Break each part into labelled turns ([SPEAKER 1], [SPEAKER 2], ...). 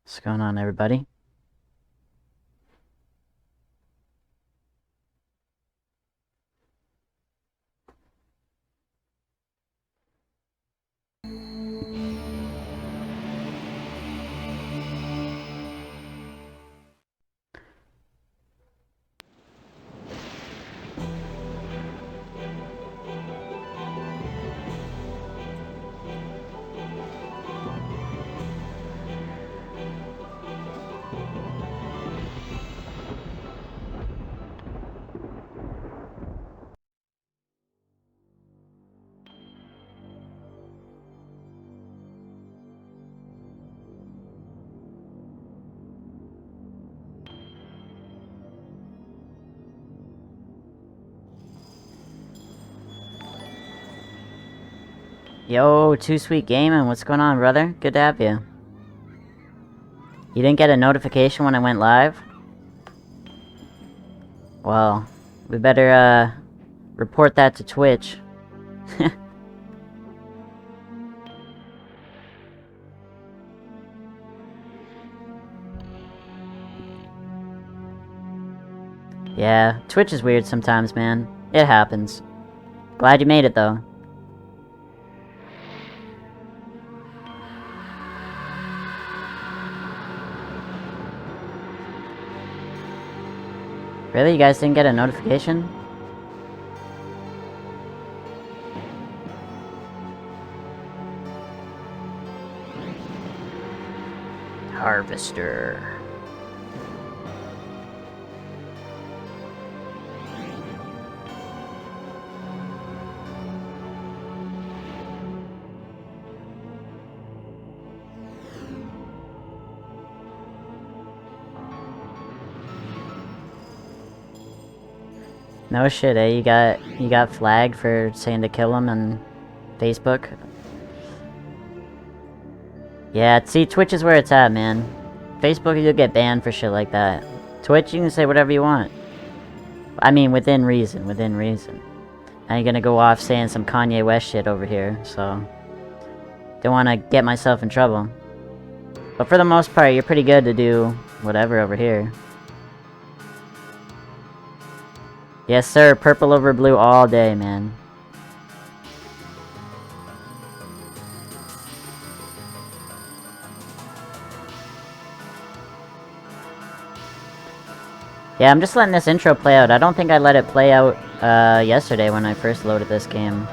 [SPEAKER 1] What's going on, everybody? Yo, Too Sweet Gaming, what's going on, brother? Good to have you. You didn't get a notification when I went live? Well, we better, report that to Twitch. Yeah, Twitch is weird sometimes, man. It happens. Glad you made it, though. Really? You guys didn't get a notification? Harvester. No shit, eh? You got flagged for saying to kill him on Facebook? Yeah, see, Twitch is where it's at, man. Facebook, you'll get banned for shit like that. Twitch, you can say whatever you want. I mean, within reason, within reason. I ain't gonna go off saying some Kanye West shit over here, so... Don't wanna get myself in trouble. But for the most part, you're pretty good to do whatever over here. Yes, sir. Purple over blue all day, man. Yeah, I'm just letting this intro play out. I don't think I let it play out yesterday when I first loaded this game.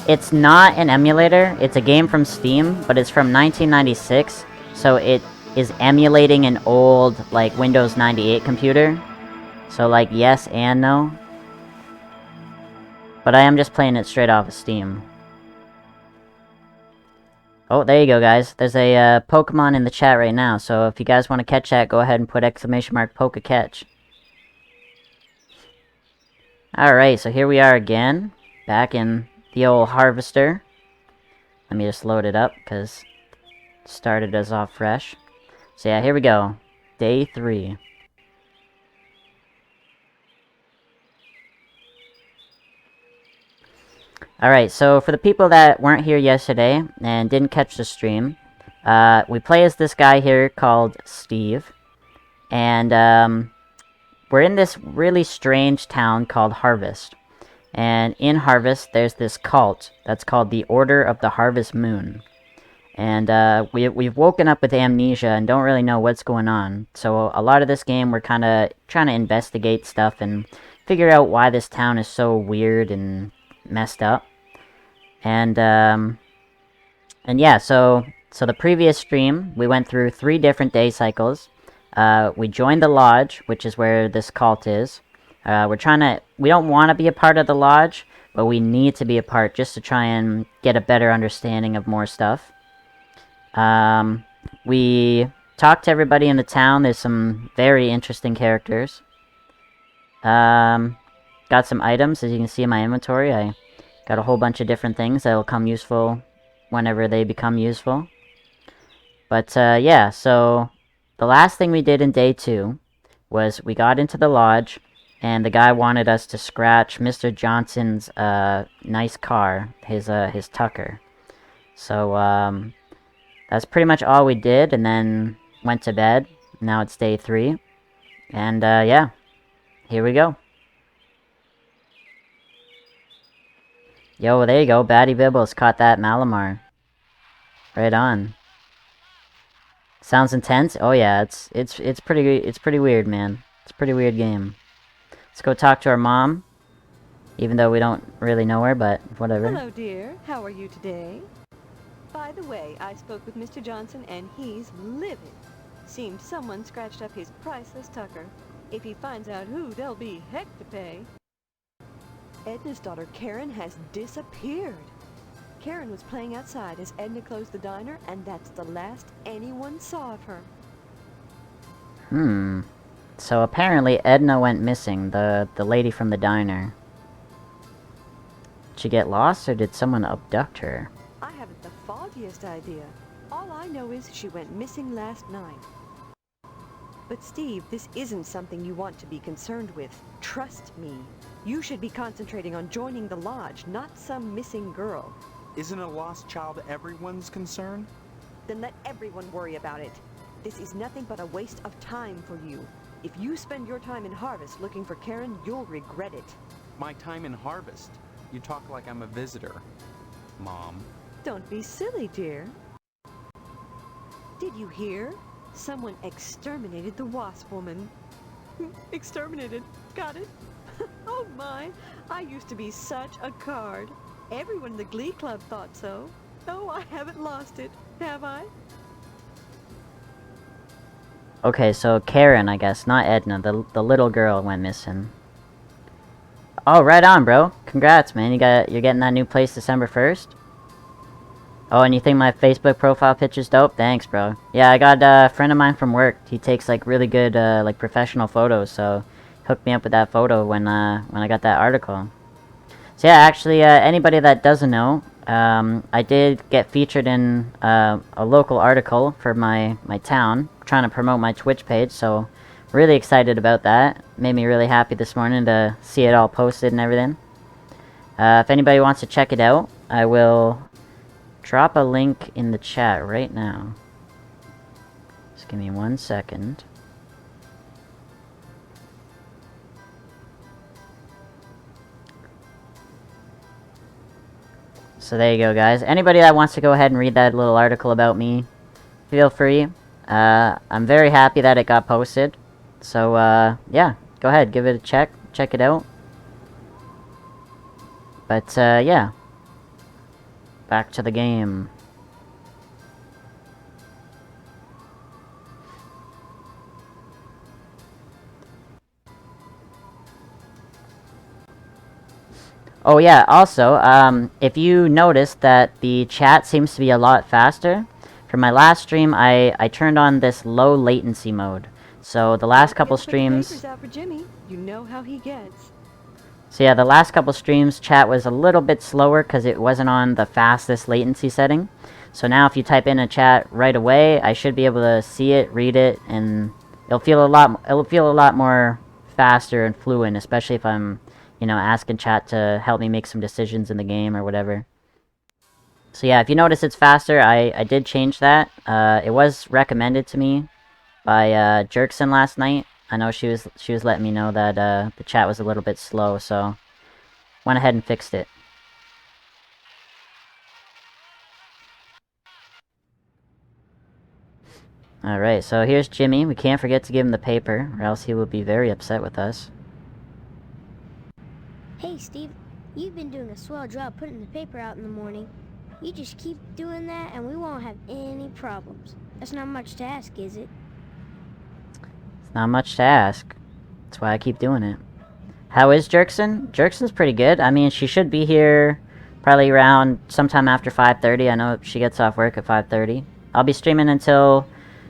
[SPEAKER 1] It's not an emulator. It's a game from Steam, but it's from 1996, so it is emulating an old, like, Windows 98 computer. So, like, yes and no. But I am just playing it straight off of Steam. Oh, there you go, guys. There's a Pokemon in the chat right now, so if you guys want to catch that, go ahead and put !Poke-catch. Alright, so here we are again, back in the old Harvester. Let me just load it up, because it started us off fresh. So yeah, here we go. Day 3. Alright, so for the people that weren't here yesterday and didn't catch the stream, we play as this guy here called Steve. And we're in this really strange town called Harvest. And in Harvest, there's this cult that's called the Order of the Harvest Moon. And we've woken up with amnesia and don't really know what's going on. So a lot of this game, we're kind of trying to investigate stuff and figure out why this town is so weird and messed up. And yeah, so the previous stream, we went through 3 different day cycles. We joined the lodge, which is where this cult is. We don't want to be a part of the lodge, but we need to be a part just to try and get a better understanding of more stuff. We talked to everybody in the town. There's some very interesting characters. Got some items, as you can see in my inventory. I got a whole bunch of different things that will come useful whenever they become useful. But, yeah, so the last thing we did in day 2 was we got into the lodge, and the guy wanted us to scratch Mr. Johnson's, nice car, his Tucker. So, that's pretty much all we did, and then went to bed. Now it's day 3. And, yeah. Here we go. Yo, there you go. Batty Bibbles caught that Malamar. Right on. Sounds intense? Oh yeah, it's pretty weird, man. It's a pretty weird game. Let's go talk to our mom. Even though we don't really know her, but whatever.
[SPEAKER 2] Hello, dear. How are you today? By the way, I spoke with Mr. Johnson, and he's livid. Seems someone scratched up his priceless Tucker. If he finds out who, there'll be heck to pay. Edna's daughter, Karen, has disappeared. Karen was playing outside as Edna closed the diner, and that's the last anyone saw of her.
[SPEAKER 1] So apparently Edna went missing, the lady from the diner. Did she get lost, or did someone abduct her?
[SPEAKER 2] I haven't the foggiest idea. All I know is she went missing last night. But Steve, this isn't something you want to be concerned with. Trust me. You should be concentrating on joining the lodge, not some missing girl.
[SPEAKER 3] Isn't a lost child everyone's concern?
[SPEAKER 2] Then let everyone worry about it. This is nothing but a waste of time for you. If you spend your time in Harvest looking for Karen, you'll regret it.
[SPEAKER 3] My time in Harvest? You talk like I'm a visitor, Mom.
[SPEAKER 2] Don't be silly, dear. Did you hear? Someone exterminated the wasp woman. Exterminated. Got it? Oh my, I used to be such a card. Everyone in the Glee Club thought so. Oh, I haven't lost it, have I?
[SPEAKER 1] Okay, so Karen, I guess, not Edna. The little girl went missing. Oh, right on, bro. Congrats, man. You're getting that new place December 1st? Oh, and you think my Facebook profile picture's dope? Thanks, bro. Yeah, I got a friend of mine from work. He takes, like, really good, like, professional photos, so hooked me up with that photo when I got that article. So yeah, actually, anybody that doesn't know, I did get featured in a local article for my town, trying to promote my Twitch page, so really excited about that. Made me really happy this morning to see it all posted and everything. If anybody wants to check it out, I will drop a link in the chat right now. Just give me 1 second. So there you go, guys. Anybody that wants to go ahead and read that little article about me, feel free. I'm very happy that it got posted. So, yeah, go ahead, give it a check it out. But, yeah. Back to the game. Oh yeah, also, if you noticed that the chat seems to be a lot faster, for my last stream, I turned on this low latency mode. So the last couple streams...
[SPEAKER 2] Papers out for Jimmy. You know how he gets.
[SPEAKER 1] So yeah, the last couple streams, chat was a little bit slower because it wasn't on the fastest latency setting. So now if you type in a chat right away, I should be able to see it, read it, and it'll feel a lot more faster and fluent, especially if I'm, you know, asking chat to help me make some decisions in the game or whatever. So yeah, if you notice it's faster, I did change that. It was recommended to me by Jerkson last night. I know she was letting me know that the chat was a little bit slow, so went ahead and fixed it. Alright, so here's Jimmy. We can't forget to give him the paper, or else he will be very upset with us.
[SPEAKER 4] Hey Steve, you've been doing a swell job putting the paper out in the morning. You just keep doing that and we won't have any problems. That's not much to ask, is it?
[SPEAKER 1] It's not much to ask. That's why I keep doing it. How is Jerkson? Jerkson's pretty good. I mean, she should be here probably around sometime after 5:30. I know she gets off work at 5:30. I'll be streaming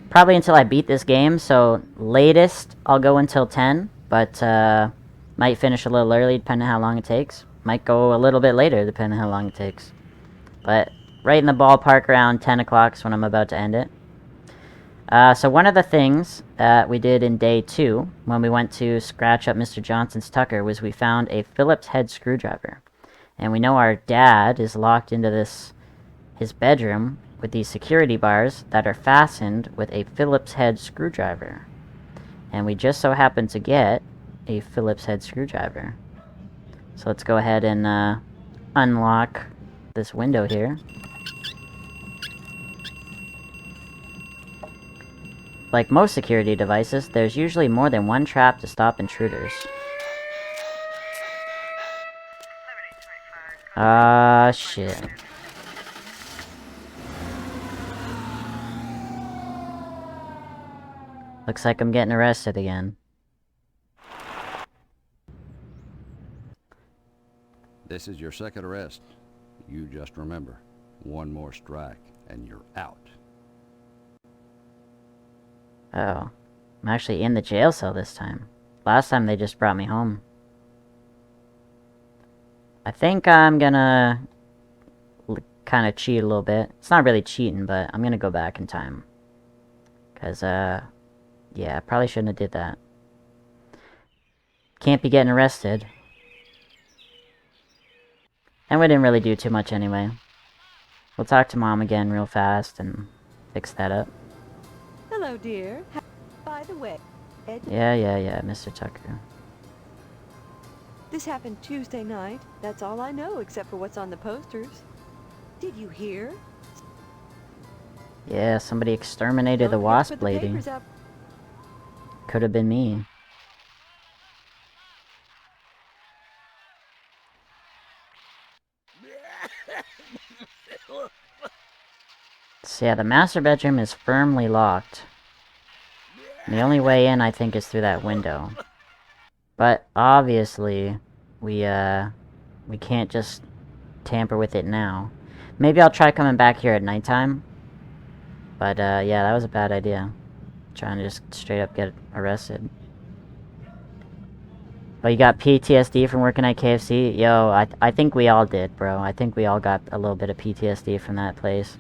[SPEAKER 1] probably until I beat this game, so latest I'll go until 10, but might finish a little early depending on how long it takes. Might go a little bit later depending on how long it takes. But right in the ballpark around 10 o'clock is when I'm about to end it. So one of the things that we did in day 2 when we went to scratch up Mr. Johnson's Tucker was we found a Phillips head screwdriver. And we know our dad is locked into this his bedroom with these security bars that are fastened with a Phillips head screwdriver. And we just so happen to get a Phillips head screwdriver. So let's go ahead and unlock this window here. Like most security devices, there's usually more than one trap to stop intruders. Ah, shit. Looks like I'm getting arrested again.
[SPEAKER 5] This is your second arrest. You just remember, one more strike and you're out.
[SPEAKER 1] Oh. I'm actually in the jail cell this time. Last time they just brought me home. I think I'm gonna kind of cheat a little bit. It's not really cheating, but I'm gonna go back in time. Cause, yeah, I probably shouldn't have did that. Can't be getting arrested. And we didn't really do too much anyway. We'll talk to Mom again real fast and fix that up.
[SPEAKER 2] Hello, dear. By the way, Ed,
[SPEAKER 1] Yeah, Mr. Tucker.
[SPEAKER 2] this happened Tuesday night. That's all I know except for what's on the posters. Did you hear?
[SPEAKER 1] Yeah, somebody exterminated the
[SPEAKER 2] Don't forget to
[SPEAKER 1] wasp
[SPEAKER 2] put the
[SPEAKER 1] lady.
[SPEAKER 2] papers up.
[SPEAKER 1] Could have been me. So yeah, the master bedroom is firmly locked. And the only way in, I think, is through that window. But obviously, we can't just tamper with it now. Maybe I'll try coming back here at nighttime. But yeah, that was a bad idea. Trying to just straight up get arrested. But you got PTSD from working at KFC? Yo, I think we all did, bro. I think we all got a little bit of PTSD from that place.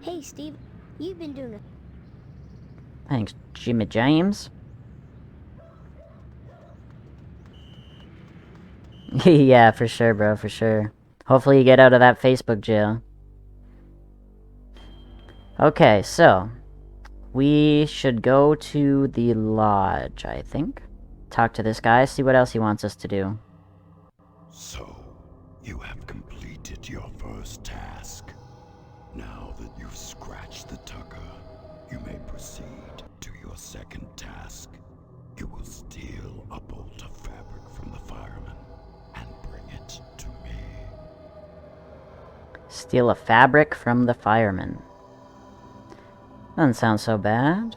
[SPEAKER 4] Hey, Steve, you've been doing a...
[SPEAKER 1] Thanks, Jimmy James. Yeah, for sure, bro, for sure. Hopefully you get out of that Facebook jail. Okay, so we should go to the lodge, I think. Talk to this guy, see what else he wants us to do.
[SPEAKER 6] So, you have completed your first task. Now that you've scratched the tucker, you may proceed to your second task. You will steal a bolt of fabric from the fireman and bring it to me.
[SPEAKER 1] Steal a fabric from the fireman. Doesn't sound so bad.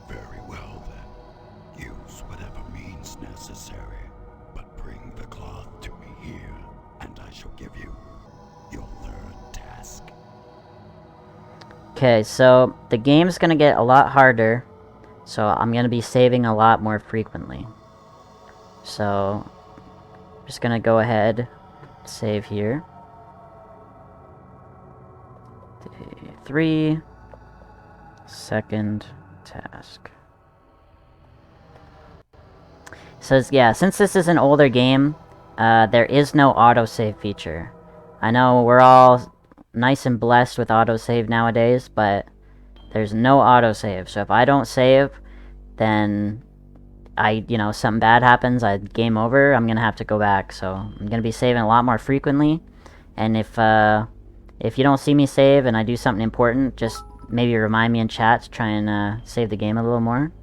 [SPEAKER 6] Very well then. Use whatever means necessary, but bring the cloth to me here, and I shall give you your third task.
[SPEAKER 1] Okay, so the game's gonna get a lot harder, so I'm gonna be saving a lot more frequently. So, I'm just gonna go ahead, save here. 3 second task. Says, yeah, since this is an older game, there is no autosave feature. I know we're all nice and blessed with autosave nowadays, but there's no autosave. So if I don't save, then something bad happens, game over, I'm gonna have to go back. So I'm gonna be saving a lot more frequently. And if you don't see me save and I do something important, just maybe remind me in chat to try and save the game a little more.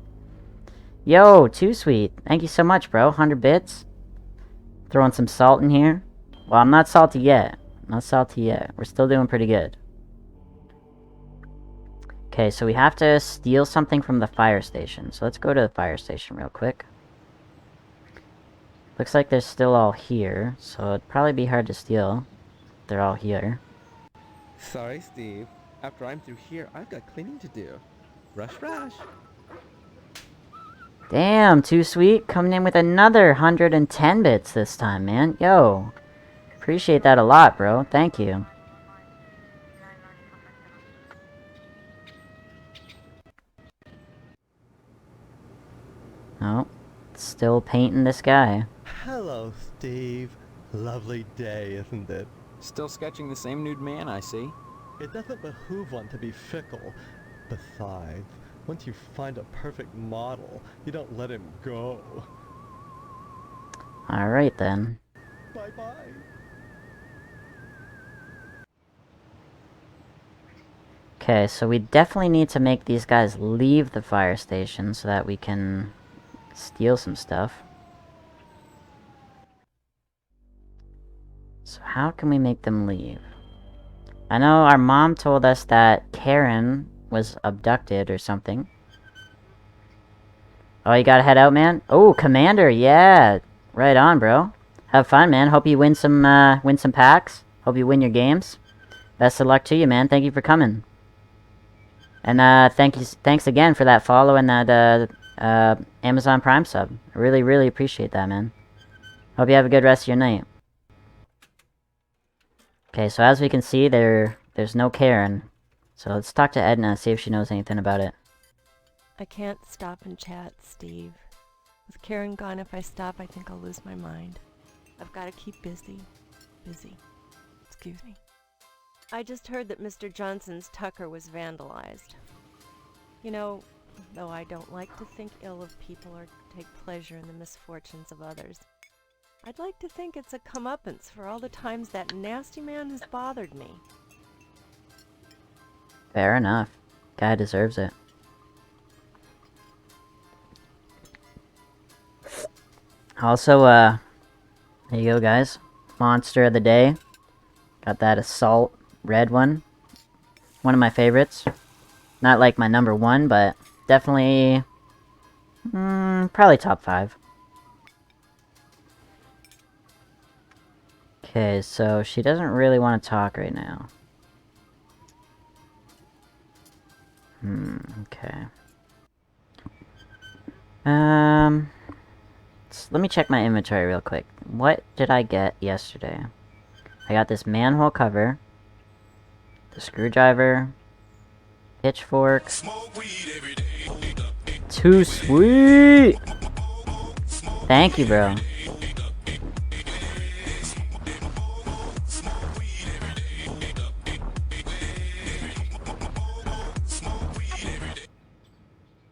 [SPEAKER 1] Yo, Too Sweet. Thank you so much, bro. 100 bits. Throwing some salt in here. Well, I'm not salty yet. Not salty yet. We're still doing pretty good. Okay, so we have to steal something from the fire station. So let's go to the fire station real quick. Looks like they're still all here, so it'd probably be hard to steal. They're all here.
[SPEAKER 7] Sorry, Steve. After I'm through here, I've got cleaning to do. Rush, rush.
[SPEAKER 1] Damn, Too Sweet, coming in with another 110 bits this time, man. Yo, appreciate that a lot, bro. Thank you. Oh, still painting this guy.
[SPEAKER 8] Hello, Steve. Lovely day, isn't it?
[SPEAKER 3] Still sketching the same nude man, I see.
[SPEAKER 7] It doesn't behoove one to be fickle. Besides, once you find a perfect model, you don't let him go.
[SPEAKER 1] Alright then.
[SPEAKER 7] Bye-bye.
[SPEAKER 1] Okay, so we definitely need to make these guys leave the fire station so that we can steal some stuff. So how can we make them leave? I know our mom told us that Karen was abducted or something. Oh, you gotta head out, man? Oh, Commander, yeah! Right on, bro. Have fun, man. Hope you win some packs. Hope you win your games. Best of luck to you, man. Thank you for coming. And thanks again for that follow and that Amazon Prime sub. I really, really appreciate that, man. Hope you have a good rest of your night. Okay, so as we can see, there's no Karen. So let's talk to Edna, see if she knows anything about it.
[SPEAKER 8] I can't stop and chat, Steve. With Karen gone, if I stop, I think I'll lose my mind. I've got to keep busy. Excuse me. I just heard that Mr. Johnson's Tucker was vandalized. You know, though I don't like to think ill of people or take pleasure in the misfortunes of others, I'd like to think it's a comeuppance for all the times that nasty man has bothered me.
[SPEAKER 1] Fair enough. Guy deserves it. Also, there you go, guys. Monster of the day. Got that assault red one. One of my favorites. Not like my number one, but definitely probably top 5. Okay, so she doesn't really want to talk right now. Okay. Let me check my inventory real quick. What did I get yesterday? I got this manhole cover, the screwdriver, pitchfork. Too sweet! Thank you, bro.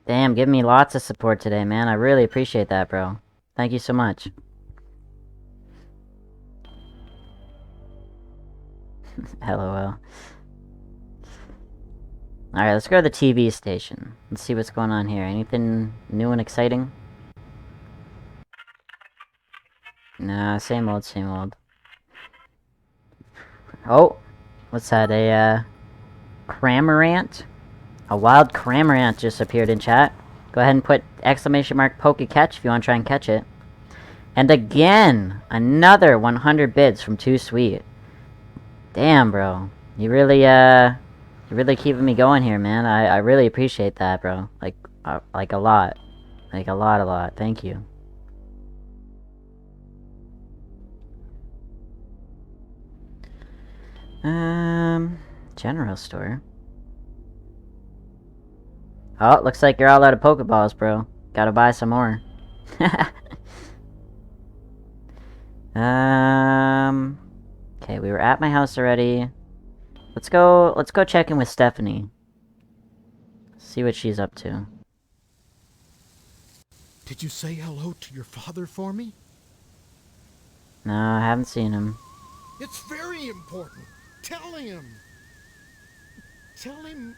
[SPEAKER 1] Damn, give me lots of support today, man. I really appreciate that, bro. Thank you so much. LOL. Alright, let's go to the TV station. Let's see what's going on here. Anything new and exciting? Nah, same old, same old. Oh! What's that? A, Cramorant? A wild Cramorant just appeared in chat. Go ahead and put exclamation mark Pokecatch if you want to try and catch it. And again! Another 100 bits from Too Sweet. Damn, bro. You really, you're really keeping me going here, man. I really appreciate that, bro. Like a lot. Like, a lot. Thank you. General store. Oh, looks like you're all out of Pokeballs, bro. Gotta buy some more. Okay, we were at my house already. Let's go check in with Stephanie. See what she's up to.
[SPEAKER 9] Did you say hello to your father for me?
[SPEAKER 1] No, I haven't seen him.
[SPEAKER 9] It's very important. Tell him. Tell him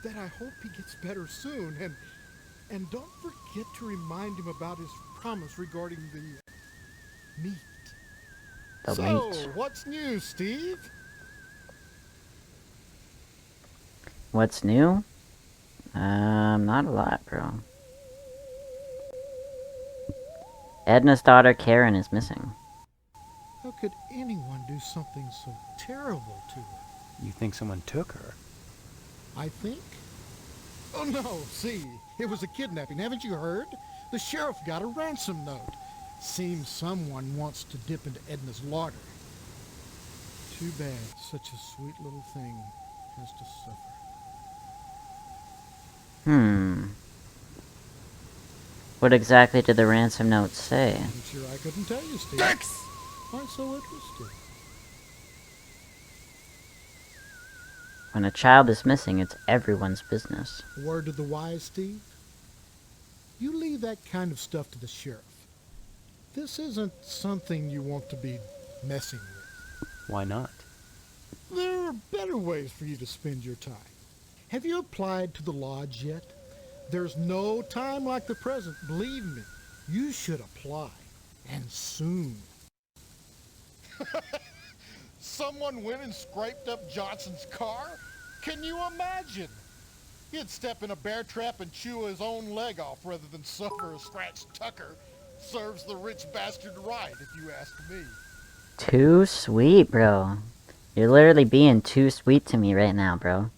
[SPEAKER 9] that I hope he gets better soon, and don't forget to remind him about his promise regarding the meat. So, what's new, Steve?
[SPEAKER 1] What's new? Not a lot, bro. Edna's daughter Karen is missing.
[SPEAKER 9] How could anyone do something so terrible to her?
[SPEAKER 3] You think someone took her?
[SPEAKER 9] I think? Oh no, see, it was a kidnapping, haven't you heard? The sheriff got a ransom note. Seems someone wants to dip into Edna's larder. Too bad such a sweet little thing has to suffer.
[SPEAKER 1] What exactly did the ransom note say?
[SPEAKER 9] I'm sure I couldn't tell you, Steve. Thanks! Why so interested?
[SPEAKER 1] When a child is missing, it's everyone's business.
[SPEAKER 9] Word to the wise, Steve? You leave that kind of stuff to the sheriff. This isn't something you want to be messing with.
[SPEAKER 3] Why not?
[SPEAKER 9] There are better ways for you to spend your time. Have you applied to the lodge yet? There's no time like the present, believe me. You should apply, and soon. Someone went and scraped up Johnson's car? Can you imagine? He'd step in a bear trap and chew his own leg off rather than suffer a scratched tucker. Serves the rich bastard right, if you ask me.
[SPEAKER 1] Too sweet, bro. You're literally being too sweet to me right now, bro.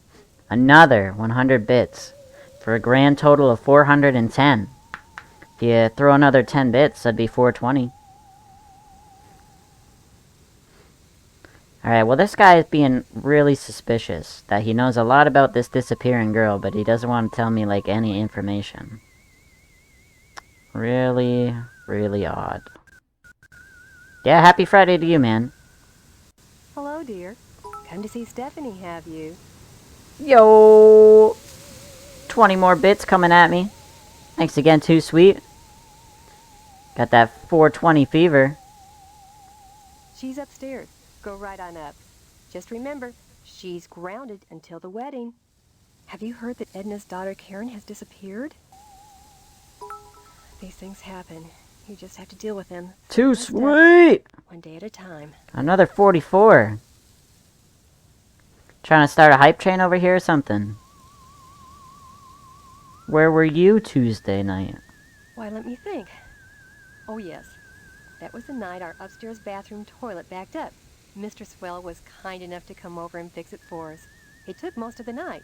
[SPEAKER 1] Another 100 bits. For a grand total of 410. If you throw another 10 bits, that'd be 420. Alright, well this guy is being really suspicious. That he knows a lot about this disappearing girl, but he doesn't want to tell me, like, any information. Really, really odd. Yeah, happy Friday to you, man.
[SPEAKER 8] Hello, dear. Come to see Stephanie, have you?
[SPEAKER 1] Yo! 20 more bits coming at me. Thanks again, Too Sweet. Got that 420 fever.
[SPEAKER 8] She's upstairs. Go right on up. Just remember, she's grounded until the wedding. Have you heard that Edna's daughter Karen has disappeared? These things happen. You just have to deal with them.
[SPEAKER 1] Too sweet!
[SPEAKER 8] One day at a time.
[SPEAKER 1] Another 44. Trying to start a hype train over here or something? Where were you Tuesday night?
[SPEAKER 8] Why, let me think. Oh, yes. That was the night our upstairs bathroom toilet backed up. Mr. Swell was kind enough to come over and fix it for us. It took most of the night.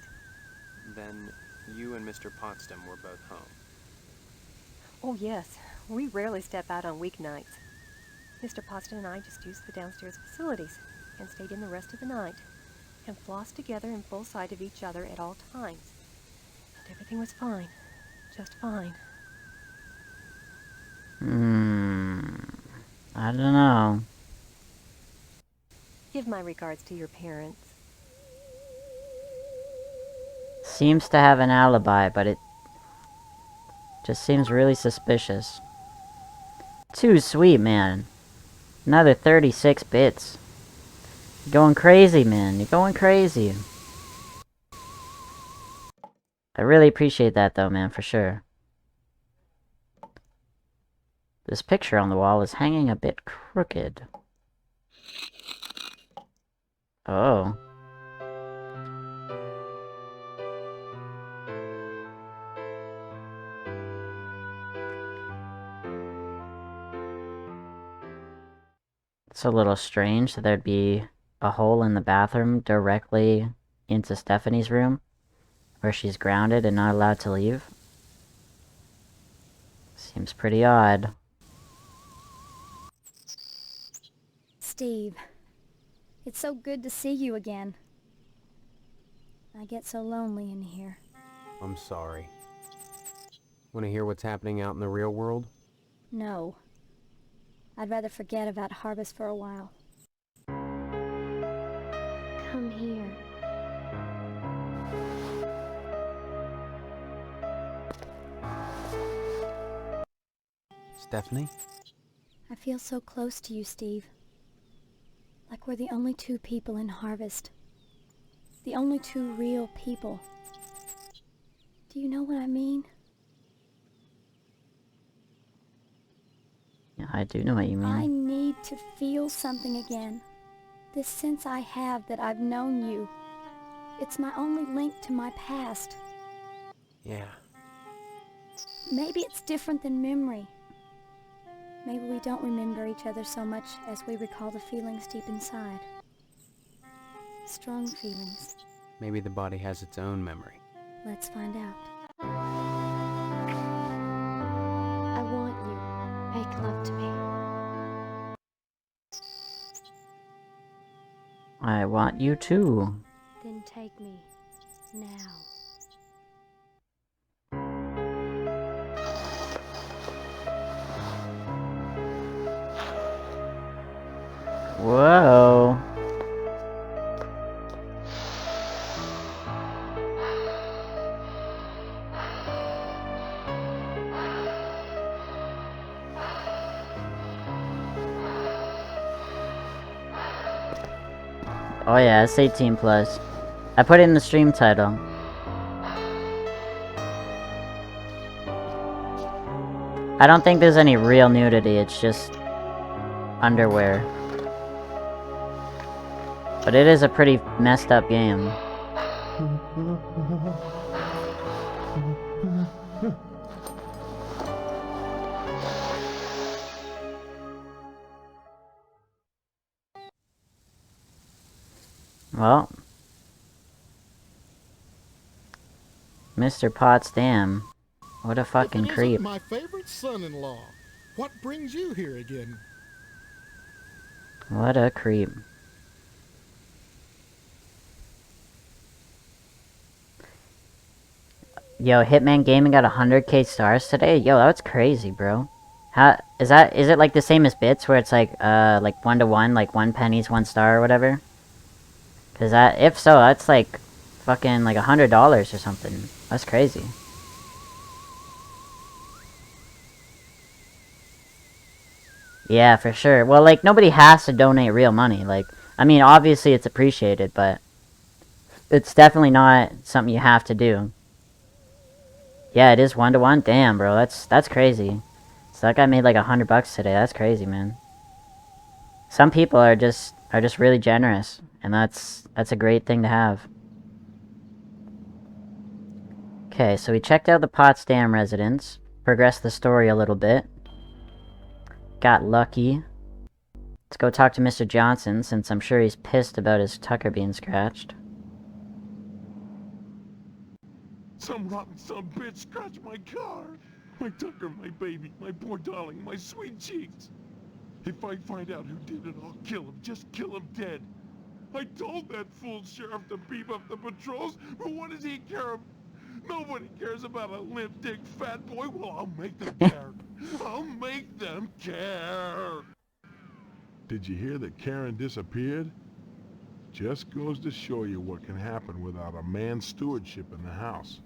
[SPEAKER 3] Then you and Mr. Potsdam were both home.
[SPEAKER 8] Oh, yes. We rarely step out on weeknights. Mr. Potsdam and I just used the downstairs facilities and stayed in the rest of the night and flossed together in full sight of each other at all times. And everything was fine. Just fine.
[SPEAKER 1] I don't know.
[SPEAKER 8] Give my regards to your parents.
[SPEAKER 1] Seems to have an alibi, but it just seems really suspicious. Too sweet, man. Another 36 bits. You're going crazy, man. You're going crazy. I really appreciate that, though, man, for sure. This picture on the wall is hanging a bit crooked. Oh. It's a little strange that there'd be a hole in the bathroom directly into Stephanie's room, where she's grounded and not allowed to leave. Seems pretty odd.
[SPEAKER 10] Steve, it's so good to see you again. I get so lonely in here.
[SPEAKER 11] I'm sorry. Want to hear what's happening out in the real world?
[SPEAKER 10] No. I'd rather forget about Harvest for a while.
[SPEAKER 4] Come here.
[SPEAKER 11] Stephanie?
[SPEAKER 10] I feel so close to you, Steve. Like we're the only two people in Harvest. The only two real people. Do you know what I mean?
[SPEAKER 1] Yeah, I do know what you mean.
[SPEAKER 10] I need to feel something again. This sense I have that I've known you. It's my only link to my past.
[SPEAKER 11] Yeah.
[SPEAKER 10] Maybe it's different than memory. Maybe we don't remember each other so much as we recall the feelings deep inside. Strong feelings.
[SPEAKER 11] Maybe the body has its own memory.
[SPEAKER 10] Let's find out.
[SPEAKER 4] I want you. Make love to me.
[SPEAKER 1] I want you too.
[SPEAKER 4] Then take me. Now.
[SPEAKER 1] Whoa. Oh yeah, it's 18 plus. I put it in the stream title. I don't think there's any real nudity, it's just underwear. But it is a pretty messed up game. Well, Mr. Potsdam, what a fucking
[SPEAKER 9] If it
[SPEAKER 1] creep.
[SPEAKER 9] isn't my favorite son-in-law, what brings you here again?
[SPEAKER 1] What a creep. Yo, Hitman Gaming got 100k stars today? Yo, that's crazy, bro. How is it like the same as bits where it's like 1-to-1, like 1 penny's 1 star or whatever? Cause if so, that's like fucking like $100 or something. That's crazy. Yeah, for sure. Well, like, nobody has to donate real money. Like, I mean, obviously it's appreciated, but it's definitely not something you have to do. Yeah, it is 1-to-1. Damn, bro, that's crazy. So that guy made like $100 today. That's crazy, man. Some people are just really generous, and that's a great thing to have. Okay, so we checked out the Potsdam residence, progressed the story a little bit, got lucky. Let's go talk to Mr. Johnson, since I'm sure he's pissed about his Tucker being scratched.
[SPEAKER 12] Some rotten son bitch scratched my car. My Tucker, my baby, my poor darling, my sweet cheeks. If I find out who did it, I'll kill him. Just kill him dead. I told that fool sheriff to beef up the patrols, but what does he care? Nobody cares about a limp dick fat boy. Well, I'll make them care. I'll make them care. Did you hear that Karen disappeared? Just goes to show you what can happen without a man's stewardship in the house.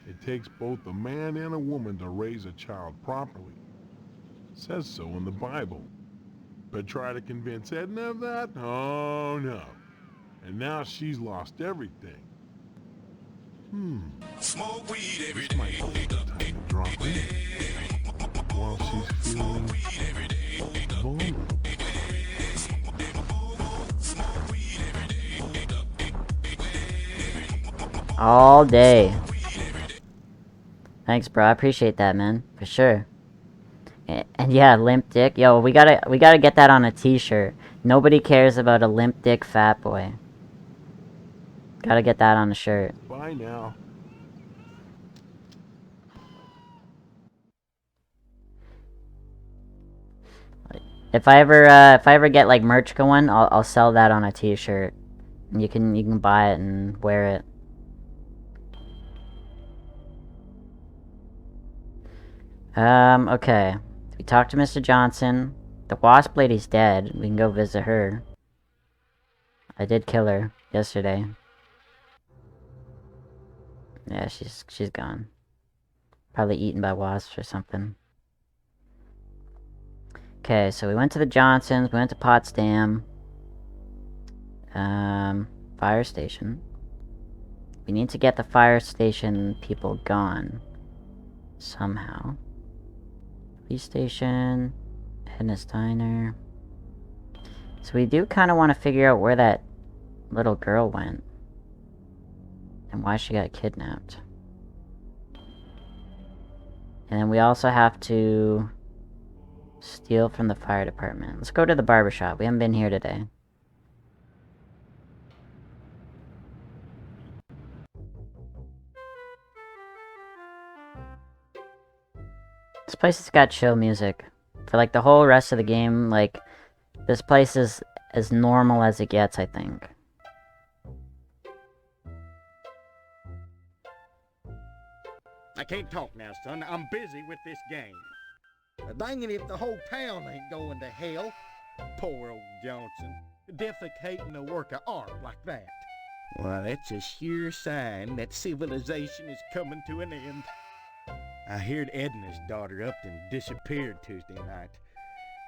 [SPEAKER 12] It takes both a man and a woman to raise a child properly. It says so in the Bible. But try to convince Edna of that? Oh no. And now she's lost everything.
[SPEAKER 6] Smoke weed every
[SPEAKER 12] This might be the time to drop in. While she's feeling vulnerable.
[SPEAKER 1] All day. Thanks, bro. I appreciate that, man. For sure. And yeah, limp dick. Yo, we gotta get that on a t-shirt. Nobody cares about a limp dick fat boy. Gotta get that on a shirt.
[SPEAKER 12] Bye now.
[SPEAKER 1] If I ever get like merch going, I'll sell that on a t-shirt. You can buy it and wear it. Okay. We talked to Mr. Johnson. The wasp lady's dead. We can go visit her. I did kill her yesterday. Yeah, she's gone. Probably eaten by wasps or something. Okay, so we went to the Johnsons, we went to Potsdam. Fire station. We need to get the fire station people gone. Somehow. Police station. Hennis Diner. So we do kind of want to figure out where that little girl went. And why she got kidnapped. And then we also have to steal from the fire department. Let's go to the barbershop. We haven't been here today. This place has got chill music. For like the whole rest of the game, like, this place is as normal as it gets, I think.
[SPEAKER 13] I can't talk now, son. I'm busy with this game. Dang it if the whole town ain't going to hell. Poor old Johnson. Defecating a work of art like that. Well, that's a sure sign that civilization is coming to an end. I heard Edna's daughter up and disappeared Tuesday night.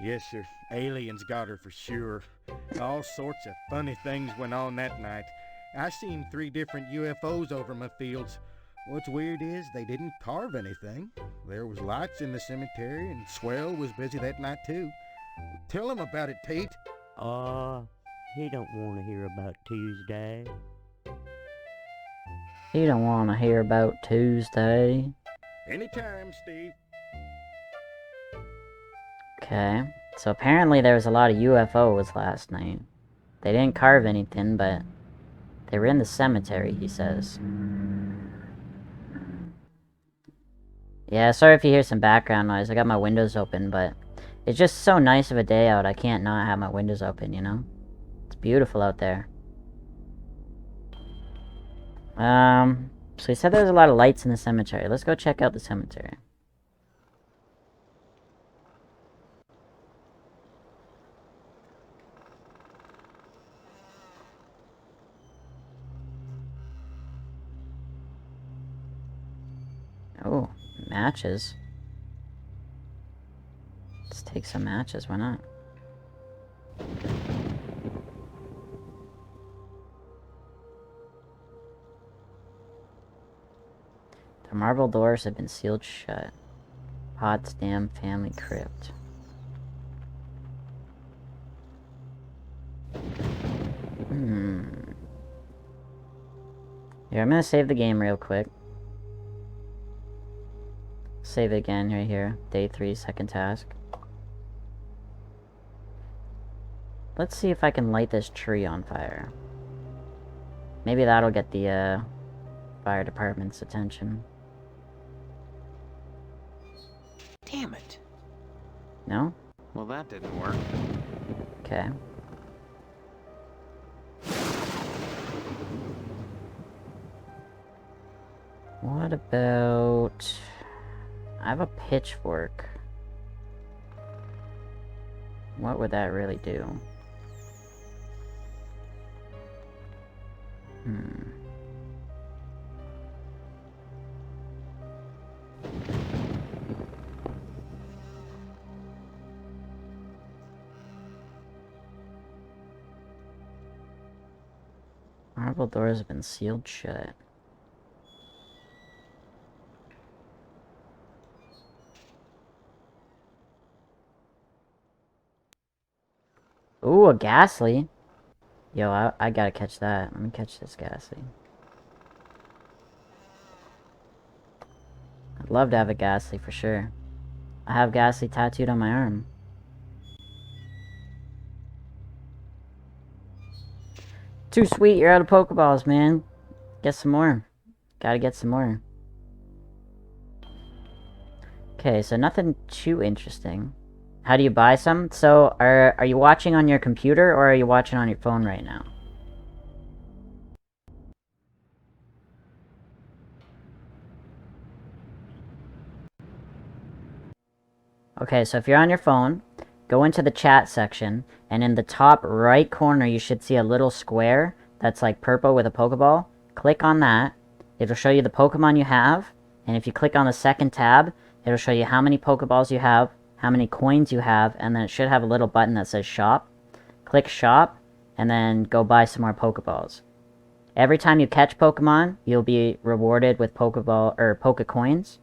[SPEAKER 13] Yes, sir. Aliens got her for sure. All sorts of funny things went on that night. I seen 3 different UFOs over my fields. What's weird is they didn't carve anything. There was lights in the cemetery, and Swell was busy that night too. Tell him about it, Pete.
[SPEAKER 14] He don't want to hear about Tuesday.
[SPEAKER 1] You don't want to hear about Tuesday.
[SPEAKER 13] Anytime, Steve.
[SPEAKER 1] Okay, so apparently there was a lot of UFOs last night. They didn't carve anything, but they were in the cemetery, he says. Yeah, sorry if you hear some background noise. I got my windows open, but it's just so nice of a day out. I can't not have my windows open, you know? It's beautiful out there. So he said there's a lot of lights in the cemetery. Let's go check out the cemetery. Oh, matches. Let's take some matches, why not? The marble doors have been sealed shut. Potsdam family crypt. Here, I'm gonna save the game real quick. Save it again, right here. Day 3, second task. Let's see if I can light this tree on fire. Maybe that'll get the, fire department's attention.
[SPEAKER 3] Damn it.
[SPEAKER 1] No?
[SPEAKER 3] Well, that didn't work.
[SPEAKER 1] Okay. What about... I have a pitchfork. What would that really do? Marble doors have been sealed shut. Ooh, a ghastly. Yo, I gotta catch that. Let me catch this ghastly. I'd love to have a ghastly for sure. I have ghastly tattooed on my arm. Too sweet, you're out of Pokeballs, man. Get some more. Gotta get some more. Okay, so nothing too interesting. How do you buy some? So, are you watching on your computer or are you watching on your phone right now? Okay, so if you're on your phone, go into the chat section, and in the top right corner you should see a little square that's like purple with a Pokeball. Click on that. It'll show you the Pokemon you have, and if you click on the second tab, it'll show you how many Pokeballs you have, how many coins you have, and then it should have a little button that says shop. Click shop, and then go buy some more Pokeballs. Every time you catch Pokemon, you'll be rewarded with Pokecoins,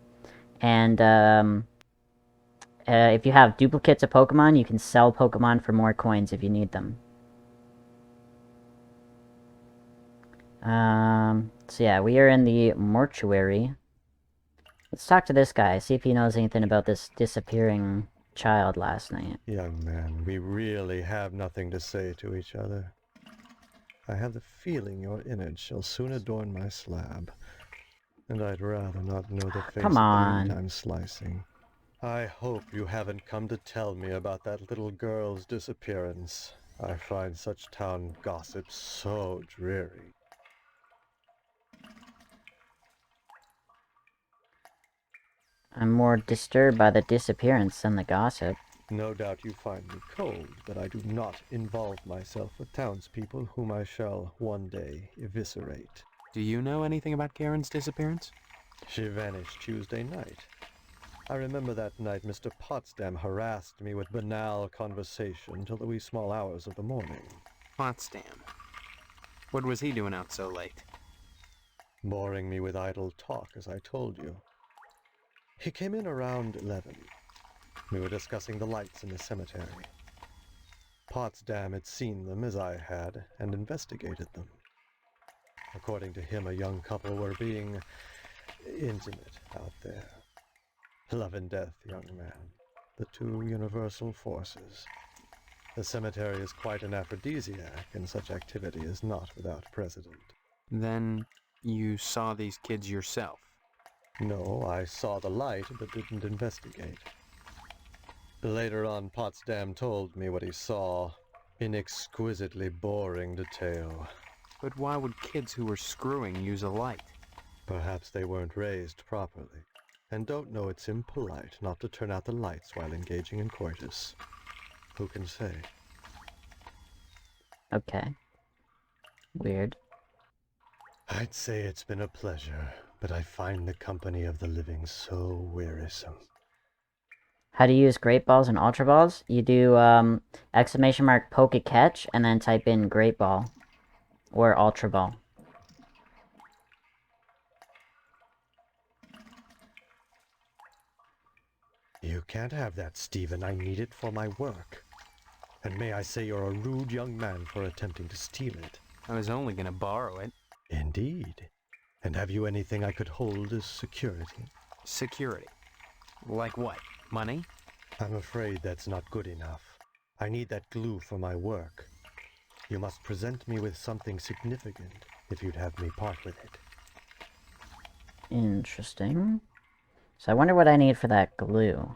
[SPEAKER 1] and if you have duplicates of Pokemon, you can sell Pokemon for more coins if you need them. So yeah, we are in the mortuary. Let's talk to this guy, see if he knows anything about this disappearing child last night.
[SPEAKER 7] Young man, we really have nothing to say to each other. I have the feeling your image shall soon adorn my slab, and I'd rather not know the face
[SPEAKER 1] Come on.
[SPEAKER 7] I'm slicing. I hope you haven't come to tell me about that little girl's disappearance. I find such town gossip so dreary.
[SPEAKER 1] I'm more disturbed by the disappearance than the gossip.
[SPEAKER 7] No doubt you find me cold, but I do not involve myself with townspeople whom I shall one day eviscerate.
[SPEAKER 11] Do you know anything about Karen's disappearance?
[SPEAKER 7] She vanished Tuesday night. I remember that night Mr. Potsdam harassed me with banal conversation till the wee small hours of the morning.
[SPEAKER 11] Potsdam. What was he doing out so late?
[SPEAKER 7] Boring me with idle talk, as I told you. He came in around 11. We were discussing the lights in the cemetery. Potsdam had seen them as I had, and investigated them. According to him, a young couple were being intimate out there. Love and death, young man. The two universal forces. The cemetery is quite an aphrodisiac, and such activity is not without precedent.
[SPEAKER 11] Then you saw these kids yourself?
[SPEAKER 7] No, I saw the light, but didn't investigate. Later on, Potsdam told me what he saw, in exquisitely boring detail.
[SPEAKER 11] But why would kids who were screwing use a light?
[SPEAKER 7] Perhaps they weren't raised properly, and don't know it's impolite not to turn out the lights while engaging in coitus. Who can say?
[SPEAKER 1] Okay. Weird.
[SPEAKER 7] I'd say it's been a pleasure, but I find the company of the living so wearisome.
[SPEAKER 1] How to use Great Balls and Ultra Balls? You do exclamation mark poke a catch and then type in Great Ball or Ultra Ball.
[SPEAKER 7] You can't have that, Stephen. I need it for my work. And may I say you're a rude young man for attempting to steal it.
[SPEAKER 11] I was only gonna borrow it.
[SPEAKER 7] Indeed. And have you anything I could hold as security?
[SPEAKER 11] Security? Like what? Money?
[SPEAKER 7] I'm afraid that's not good enough. I need that glue for my work. You must present me with something significant if you'd have me part with it.
[SPEAKER 1] Interesting. So I wonder what I need for that glue.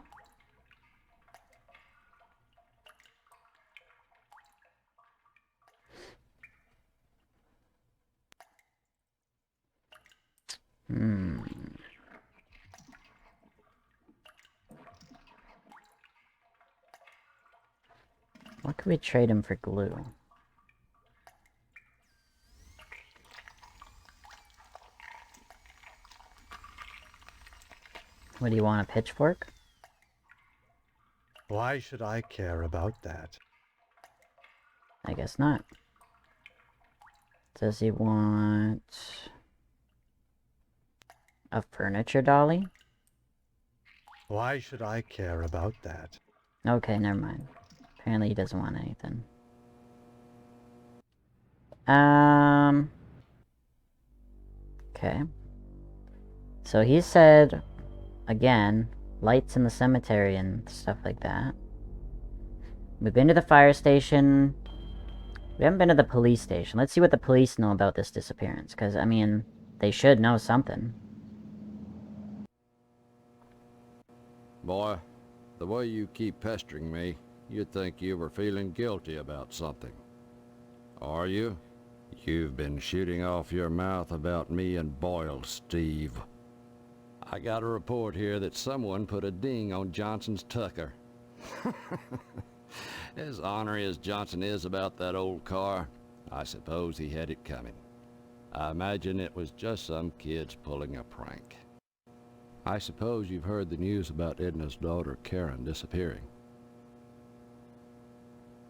[SPEAKER 1] What could we trade him for glue? What do you want, a pitchfork?
[SPEAKER 7] Why should I care about that?
[SPEAKER 1] I guess not. Does he want a furniture dolly?
[SPEAKER 7] Why should I care about that?
[SPEAKER 1] Okay, never mind. Apparently he doesn't want anything. Okay. So he said, again, lights in the cemetery and stuff like that. We've been to the fire station. We haven't been to the police station. Let's see what the police know about this disappearance, because, I mean, they should know something.
[SPEAKER 5] Boy, the way you keep pestering me, you'd think you were feeling guilty about something. Are you? You've been shooting off your mouth about me and Boyle, Steve. I got a report here that someone put a ding on Johnson's Tucker. As ornery as Johnson is about that old car, I suppose he had it coming. I imagine it was just some kids pulling a prank. I suppose you've heard the news about Edna's daughter, Karen, disappearing.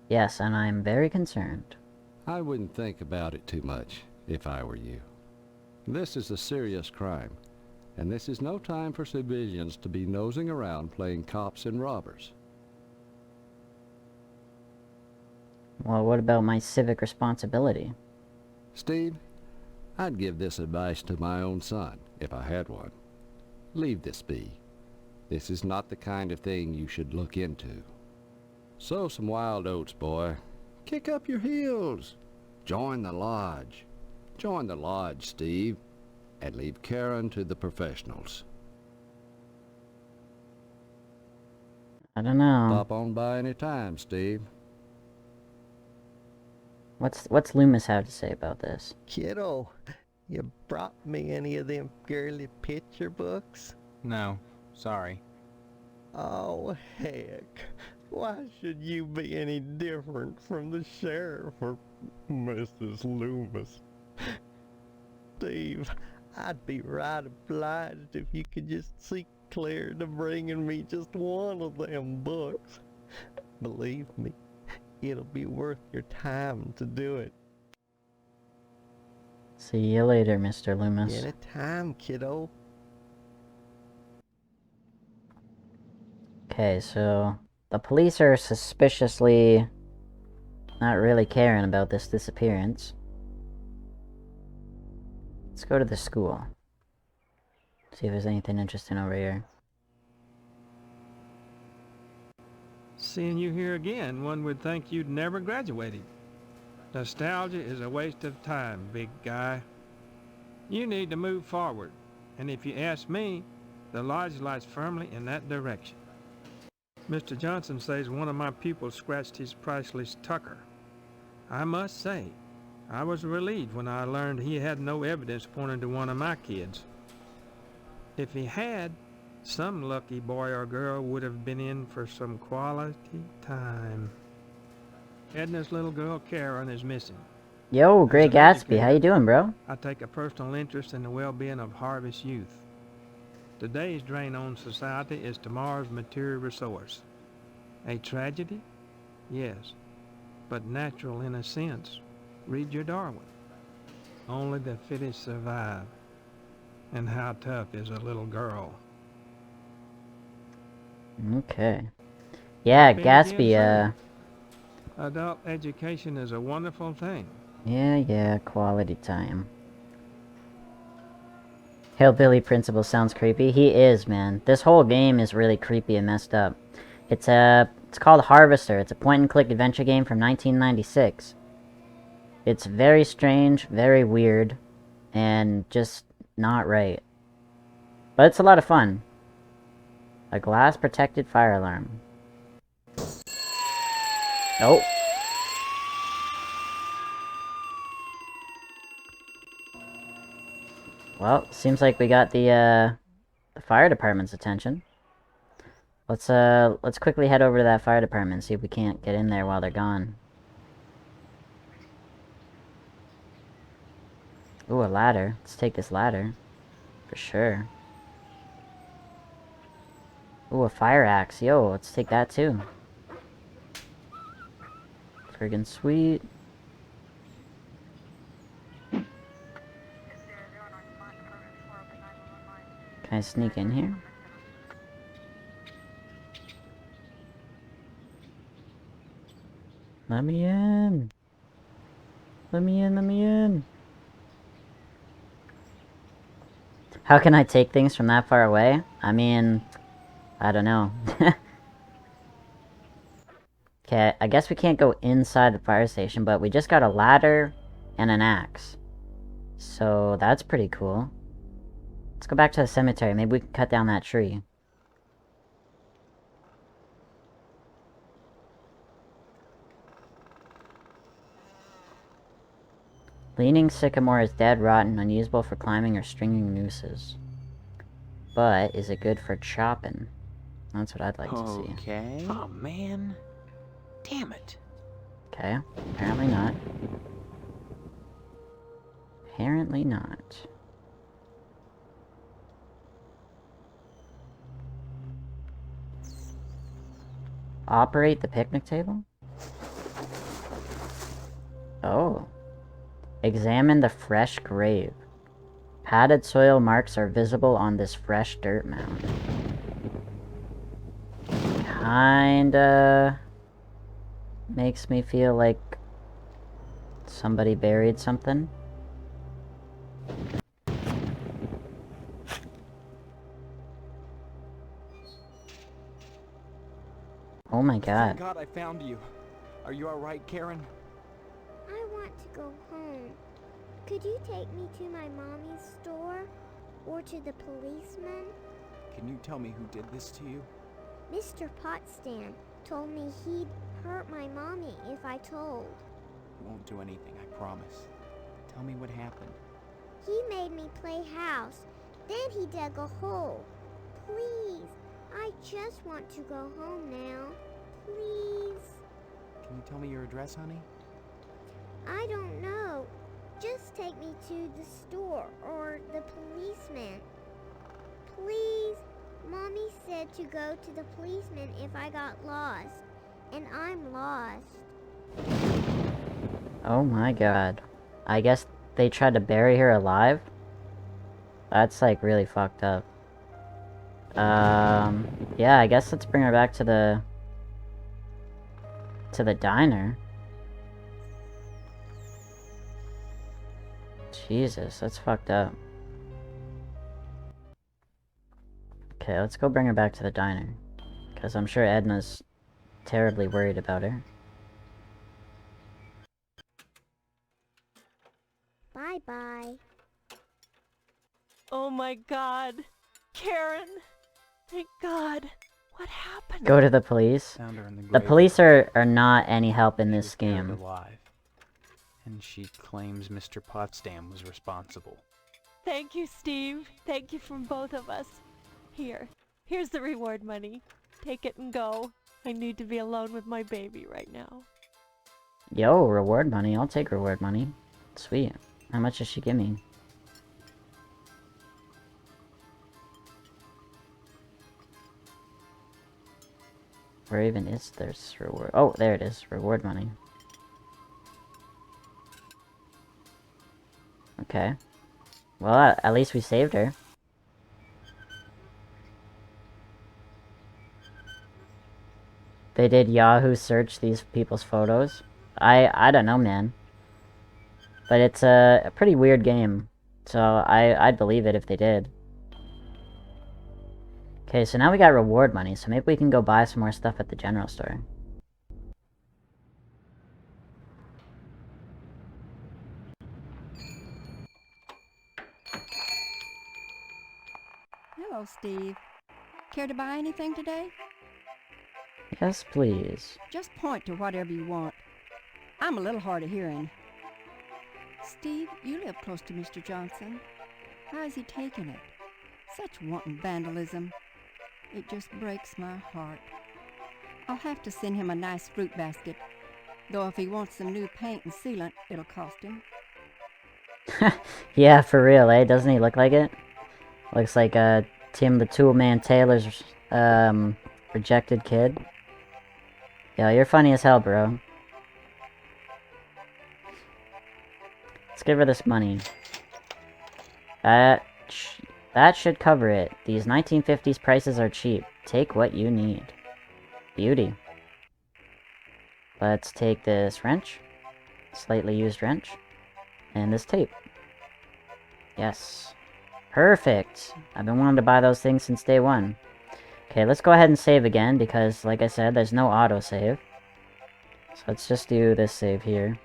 [SPEAKER 1] Yes, and I'm very concerned.
[SPEAKER 5] I wouldn't think about it too much, if I were you. This is a serious crime, and this is no time for civilians to be nosing around playing cops and robbers.
[SPEAKER 1] Well, what about my civic responsibility?
[SPEAKER 5] Steve, I'd give this advice to my own son, if I had one. Leave this be. This is not the kind of thing you should look into. Sow some wild oats, boy. Kick up your heels. Join the lodge. Join the lodge, Steve, and leave Karen to the professionals.
[SPEAKER 1] I don't know.
[SPEAKER 5] Stop on by any time, Steve.
[SPEAKER 1] What's Loomis have to say about this?
[SPEAKER 15] Kiddo, you brought me any of them girly picture books?
[SPEAKER 11] No, sorry.
[SPEAKER 15] Oh, heck. Why should you be any different from the sheriff or Mrs. Loomis? Steve, I'd be right obliged if you could just seek clear to bringing me just one of them books. Believe me, it'll be worth your time to do it.
[SPEAKER 1] See you later, Mr. Loomis.
[SPEAKER 15] Anytime, kiddo.
[SPEAKER 1] Okay, so the police are suspiciously not really caring about this disappearance. Let's go to the school. See if there's anything interesting over here.
[SPEAKER 16] Seeing you here again, one would think you'd never graduated. Nostalgia is a waste of time, big guy. You need to move forward, and if you ask me, the lodge lies firmly in that direction. Mr. Johnson says one of my pupils scratched his priceless tucker. I must say, I was relieved when I learned he had no evidence pointing to one of my kids. If he had, some lucky boy or girl would have been in for some quality time. Edna's little girl, Karen, is missing.
[SPEAKER 1] Yo, Great Gatsby, how you doing, bro?
[SPEAKER 16] I take a personal interest in the well-being of Harvest youth. Today's drain on society is tomorrow's material resource. A tragedy? Yes, but natural in a sense. Read your Darwin. Only the fittest survive. And how tough is a little girl?
[SPEAKER 1] Okay. Yeah, Gatsby,
[SPEAKER 16] Adult education is a wonderful thing.
[SPEAKER 1] Yeah, quality time. Hillbilly Principal sounds creepy. He is, man. This whole game is really creepy and messed up. It's called Harvester. It's a point-and-click adventure game from 1996. It's very strange, very weird, and just not right. But it's a lot of fun. A glass-protected fire alarm. Oh. Well, seems like we got the fire department's attention. Let's quickly head over to that fire department and see if we can't get in there while they're gone. Ooh, a ladder. Let's take this ladder. For sure. Ooh, a fire axe. Yo, let's take that too. Friggin' sweet. Can I sneak in here? Let me in. Let me in, let me in. How can I take things from that far away? I mean, I don't know. Okay, I guess we can't go inside the fire station, but we just got a ladder and an axe. So that's pretty cool. Let's go back to the cemetery. Maybe we can cut down that tree. Leaning sycamore is dead, rotten, unusable for climbing or stringing nooses. But is it good for chopping? That's what I'd like to see.
[SPEAKER 3] Okay. Oh, man. Damn it.
[SPEAKER 1] Okay, apparently not. Apparently not. Operate the picnic table? Oh. Examine the fresh grave. Padded soil marks are visible on this fresh dirt mound. Kinda makes me feel like somebody buried something. Oh my god.
[SPEAKER 3] Thank God I found you. Are you alright, Karen?
[SPEAKER 4] I want to go home. Could you take me to my mommy's store? Or to the policeman?
[SPEAKER 3] Can you tell me who did this to you?
[SPEAKER 4] Mr. Potsdam told me he'd hurt my mommy if I told.
[SPEAKER 3] I won't do anything, I promise. Tell me what happened.
[SPEAKER 4] He made me play house. Then he dug a hole. Please, I just want to go home now. Please.
[SPEAKER 3] Can you tell me your address, honey?
[SPEAKER 4] I don't know. Just take me to the store or the policeman. Please, Mommy said to go to the policeman if I got lost. And I'm lost.
[SPEAKER 1] Oh my god. I guess they tried to bury her alive? That's like really fucked up. Yeah, I guess let's bring her back to the diner. Jesus, that's fucked up. Okay, let's go bring her back to the diner. Because I'm sure Edna's terribly worried about her.
[SPEAKER 4] Bye-bye.
[SPEAKER 8] Oh my god. Karen! Thank God. What happened?
[SPEAKER 1] Go to the police?
[SPEAKER 3] Found her in the
[SPEAKER 1] The
[SPEAKER 3] grave.
[SPEAKER 1] police are not any help in this
[SPEAKER 3] Buried
[SPEAKER 1] game.
[SPEAKER 3] alive. And she claims Mr. Potsdam was responsible.
[SPEAKER 8] Thank you, Steve. Thank you from both of us. Here's the reward money. Take it and go. I need to be alone with my baby right now.
[SPEAKER 1] Yo, reward money. I'll take reward money. Sweet. How much does she give me? Where even is this reward? Oh, there it is. Reward money. Okay. Well, at least we saved her. They did Yahoo search these people's photos. I don't know, man. But it's a pretty weird game. So I'd believe it if they did. Okay, so now we got reward money, so maybe we can go buy some more stuff at the general store.
[SPEAKER 17] Hello, Steve. Care to buy anything today?
[SPEAKER 1] Yes, please.
[SPEAKER 17] Just point to whatever you want. I'm a little hard of hearing. Steve, you live close to Mr. Johnson. How is he taking it? Such wanton vandalism. It just breaks my heart. I'll have to send him a nice fruit basket. Though if he wants some new paint and sealant, it'll cost him.
[SPEAKER 1] Yeah, for real, eh? Doesn't he look like it? Looks like Tim the Toolman Taylor's rejected kid. Yo, you're funny as hell, bro. Let's give her this money. That should cover it. These 1950s prices are cheap. Take what you need. Beauty. Let's take this wrench. Slightly used wrench. And this tape. Yes. Perfect. I've been wanting to buy those things since day one. Okay, let's go ahead and save again, because, like I said, there's no autosave. So let's just do this save here.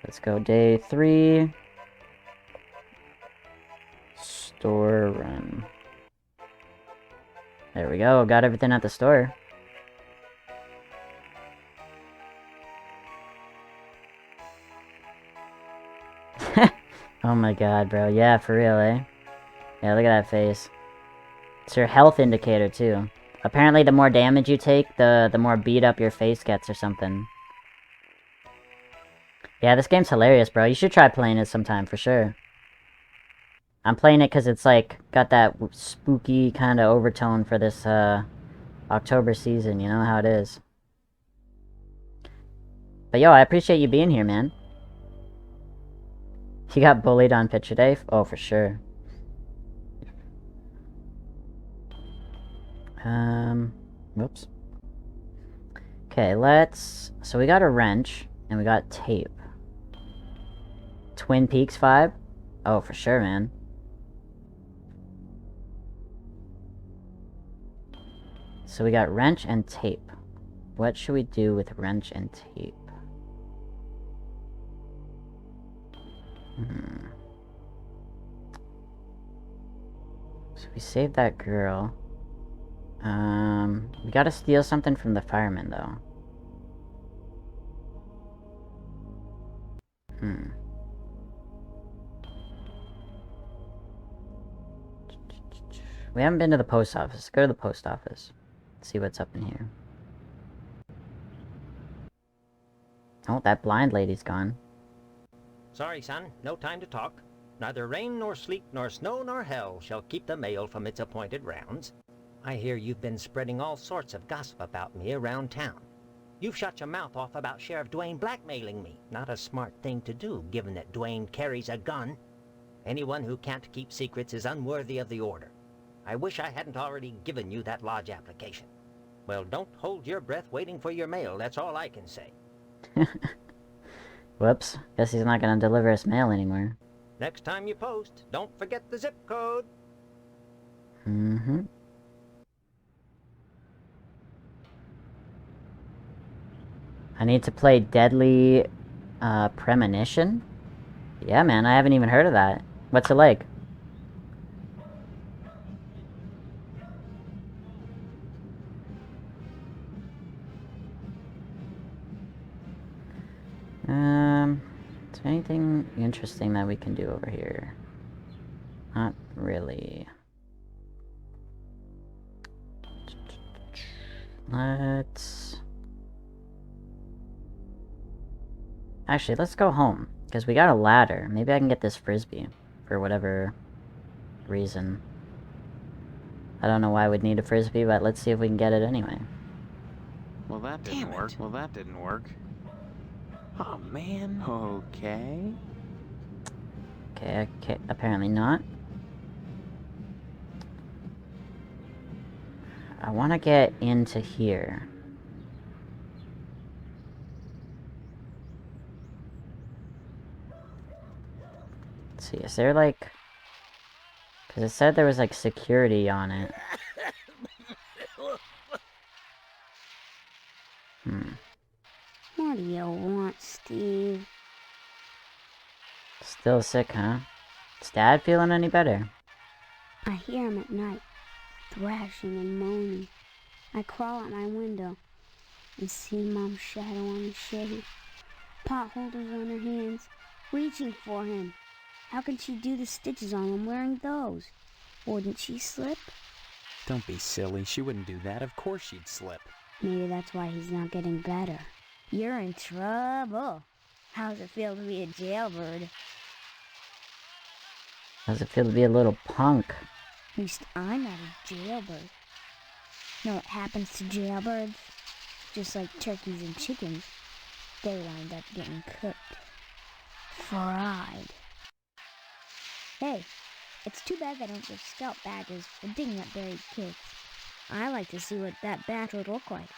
[SPEAKER 1] Let's go day 3. Store run. There we go, got everything at the store. Oh my god, bro. Yeah, for real, eh? Yeah, look at that face. It's your health indicator, too. Apparently, the more damage you take, the more beat up your face gets or something. Yeah, this game's hilarious, bro. You should try playing it sometime, for sure. I'm playing it because it's, like, got that spooky kind of overtone for this, October season. You know how it is. But, yo, I appreciate you being here, man. You got bullied on picture day? Oh, for sure. Whoops. Okay, so we got a wrench, and we got tape. Twin Peaks vibe? Oh, for sure, man. So we got wrench and tape. What should we do with wrench and tape? So we saved that girl. We gotta steal something from the fireman, though. We haven't been to the post office. Let's go to the post office. See what's up in here. Oh, that blind lady's gone.
[SPEAKER 18] Sorry, son. No time to talk. Neither rain nor sleet nor snow nor hell shall keep the mail from its appointed rounds. I hear you've been spreading all sorts of gossip about me around town. You've shut your mouth off about Sheriff Dwayne blackmailing me. Not a smart thing to do, given that Dwayne carries a gun. Anyone who can't keep secrets is unworthy of the order. I wish I hadn't already given you that lodge application. Well, don't hold your breath waiting for your mail, that's all I can say.
[SPEAKER 1] Whoops. Guess he's not gonna deliver us mail anymore.
[SPEAKER 18] Next time you post, don't forget the zip code.
[SPEAKER 1] Mm-hmm. I need to play Deadly Premonition? Yeah, man, I haven't even heard of that. What's it like? Is there anything interesting that we can do over here? Not really. Actually, let's go home, because we got a ladder. Maybe I can get this frisbee, for whatever reason. I don't know why we'd need a frisbee, but let's see if we can get it anyway.
[SPEAKER 3] Well, that didn't work. Well, that didn't work. Oh, man. Okay.
[SPEAKER 1] Okay, apparently not. I want to get into here. Let's see, is there like... Because it said there was like security on it.
[SPEAKER 4] What do you want, Steve?
[SPEAKER 1] Still sick, huh? Is Dad feeling any better?
[SPEAKER 4] I hear him at night, thrashing and moaning. I crawl out my window and see Mom's shadow on his shade. Pot holders on her hands, reaching for him. How can she do the stitches on him wearing those? Wouldn't she slip?
[SPEAKER 3] Don't be silly. She wouldn't do that. Of course she'd slip.
[SPEAKER 4] Maybe that's why he's not getting better. You're in trouble. How's it feel to be a jailbird?
[SPEAKER 1] How's it feel to be a little punk?
[SPEAKER 4] At least I'm not a jailbird. Know what happens to jailbirds? Just like turkeys and chickens, they wind up getting cooked. Fried. Hey, it's too bad they don't give scout badges for digging up buried kids. I like to see what that badge would look like.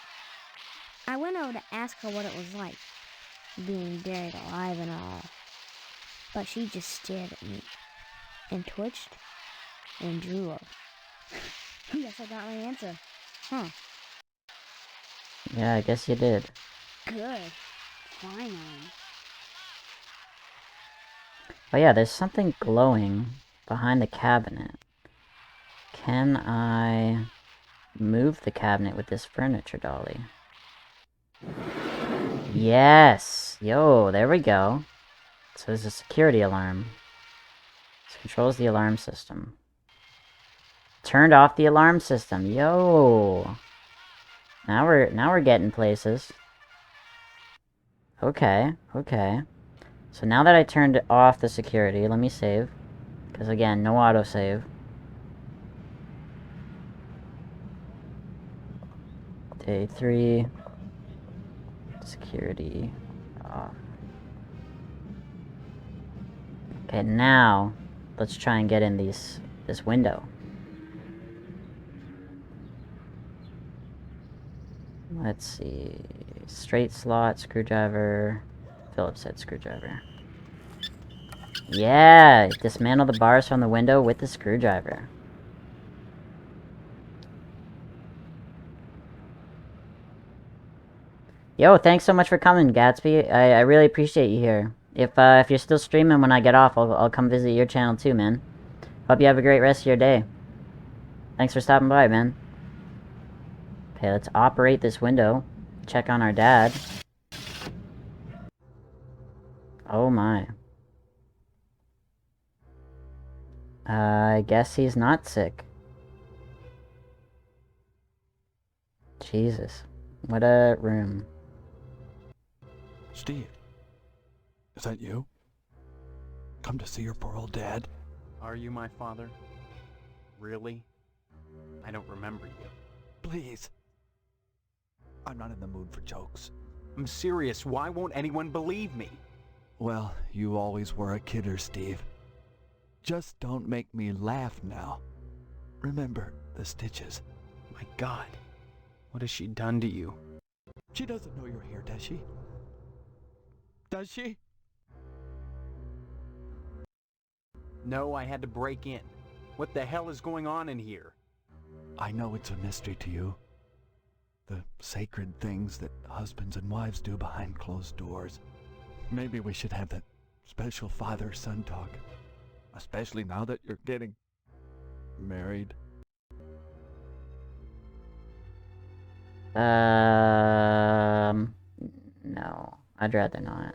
[SPEAKER 4] I went over to ask her what it was like, being buried alive and all. But she just stared at me, and twitched, and drooled. Guess I got my answer. Huh.
[SPEAKER 1] Yeah, I guess you did.
[SPEAKER 4] Good. Finally.
[SPEAKER 1] Oh yeah, there's something glowing behind the cabinet. Can I move the cabinet with this furniture dolly? Yes! Yo, there we go. So there's a security alarm. This controls the alarm system. Turned off the alarm system. Yo! Now we're getting places. Okay, okay. So now that I turned off the security, let me save. Because again, no autosave. Day 3. Security off. Okay, now let's try and get in this window. Let's see. Straight slot, screwdriver. Phillips head screwdriver. Yeah! Dismantle the bars from the window with the screwdriver. Yo, thanks so much for coming, Gatsby. I really appreciate you here. If you're still streaming when I get off, I'll come visit your channel too, man. Hope you have a great rest of your day. Thanks for stopping by, man. Okay, let's operate this window. Check on our dad. Oh my. I guess he's not sick. Jesus. What a room.
[SPEAKER 12] Steve, is that you?
[SPEAKER 19] come to see your poor old dad?
[SPEAKER 3] Are you my father? Really? I don't remember you.
[SPEAKER 19] Please. I'm not in the mood for jokes.
[SPEAKER 3] I'm serious. Why won't anyone believe me?
[SPEAKER 19] Well, you always were a kidder, Steve. Just don't make me laugh now. Remember the stitches.
[SPEAKER 3] My God. What has she done to you?
[SPEAKER 19] She doesn't know you're here, does she? Does she?
[SPEAKER 3] No, I had to break in. What the hell is going on in here?
[SPEAKER 19] I know it's a mystery to you. The sacred things that husbands and wives do behind closed doors. Maybe we should have that special father-son talk. Especially now that you're getting married.
[SPEAKER 1] No. I'd rather not.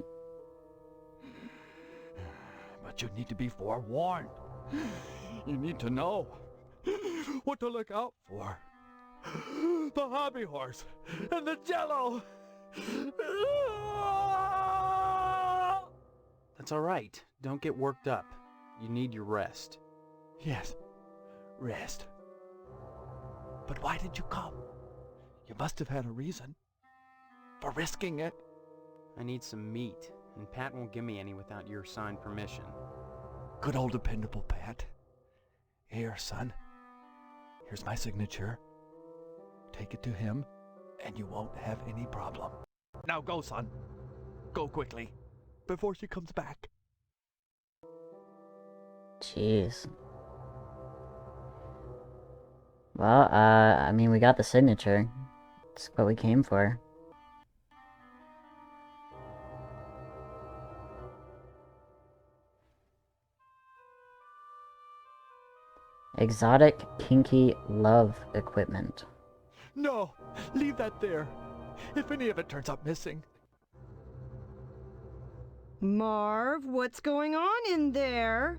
[SPEAKER 19] But you need to be forewarned. You need to know what to look out for. The hobby horse and the jello.
[SPEAKER 3] That's all right. Don't get worked up. You need your rest.
[SPEAKER 19] Yes, rest. But why did you come? You must have had a reason for risking it.
[SPEAKER 3] I need some meat, and Pat won't give me any without your signed permission.
[SPEAKER 19] Good old dependable Pat. Here, son. Here's my signature. Take it to him, and you won't have any problem. Now go, son. Go quickly, before she comes back.
[SPEAKER 1] Jeez. Well, I mean, we got the signature. That's what we came for. Exotic, kinky love equipment.
[SPEAKER 19] No, leave that there. If any of it turns up missing.
[SPEAKER 17] Marv, what's going on in there?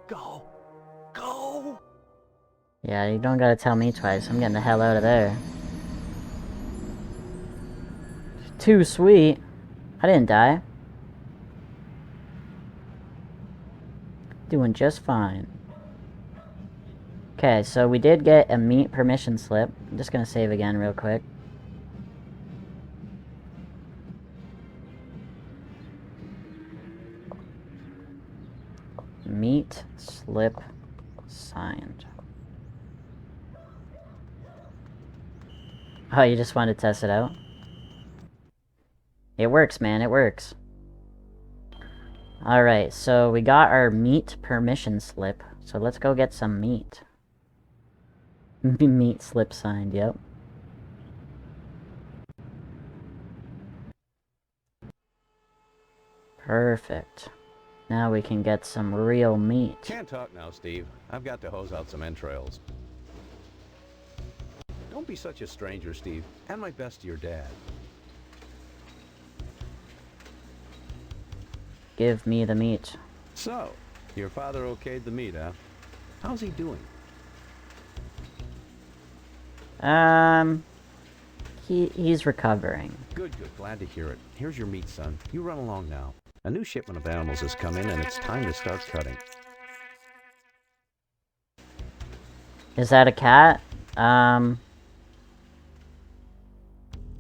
[SPEAKER 19] Go. Go!
[SPEAKER 1] Yeah, you don't gotta tell me twice. I'm getting the hell out of there. Too sweet. I didn't die. Doing just fine. Okay, so we did get a meat permission slip. I'm just gonna save again real quick. Meat slip signed. Oh, you just wanted to test it out? It works, man, it works. Alright, so we got our meat permission slip. So let's go get some meat. Meat slip signed, yep. Perfect. Now we can get some real meat.
[SPEAKER 5] Can't talk now, Steve. I've got to hose out some entrails. Don't be such a stranger, Steve. And my best to your dad.
[SPEAKER 1] Give me the meat.
[SPEAKER 5] So, your father okayed the meat, huh? How's he doing?
[SPEAKER 1] He's recovering.
[SPEAKER 5] Good, good. Glad to hear it. Here's your meat, son. You run along now. A new shipment of animals has come in, and it's time to start cutting.
[SPEAKER 1] Is that a cat?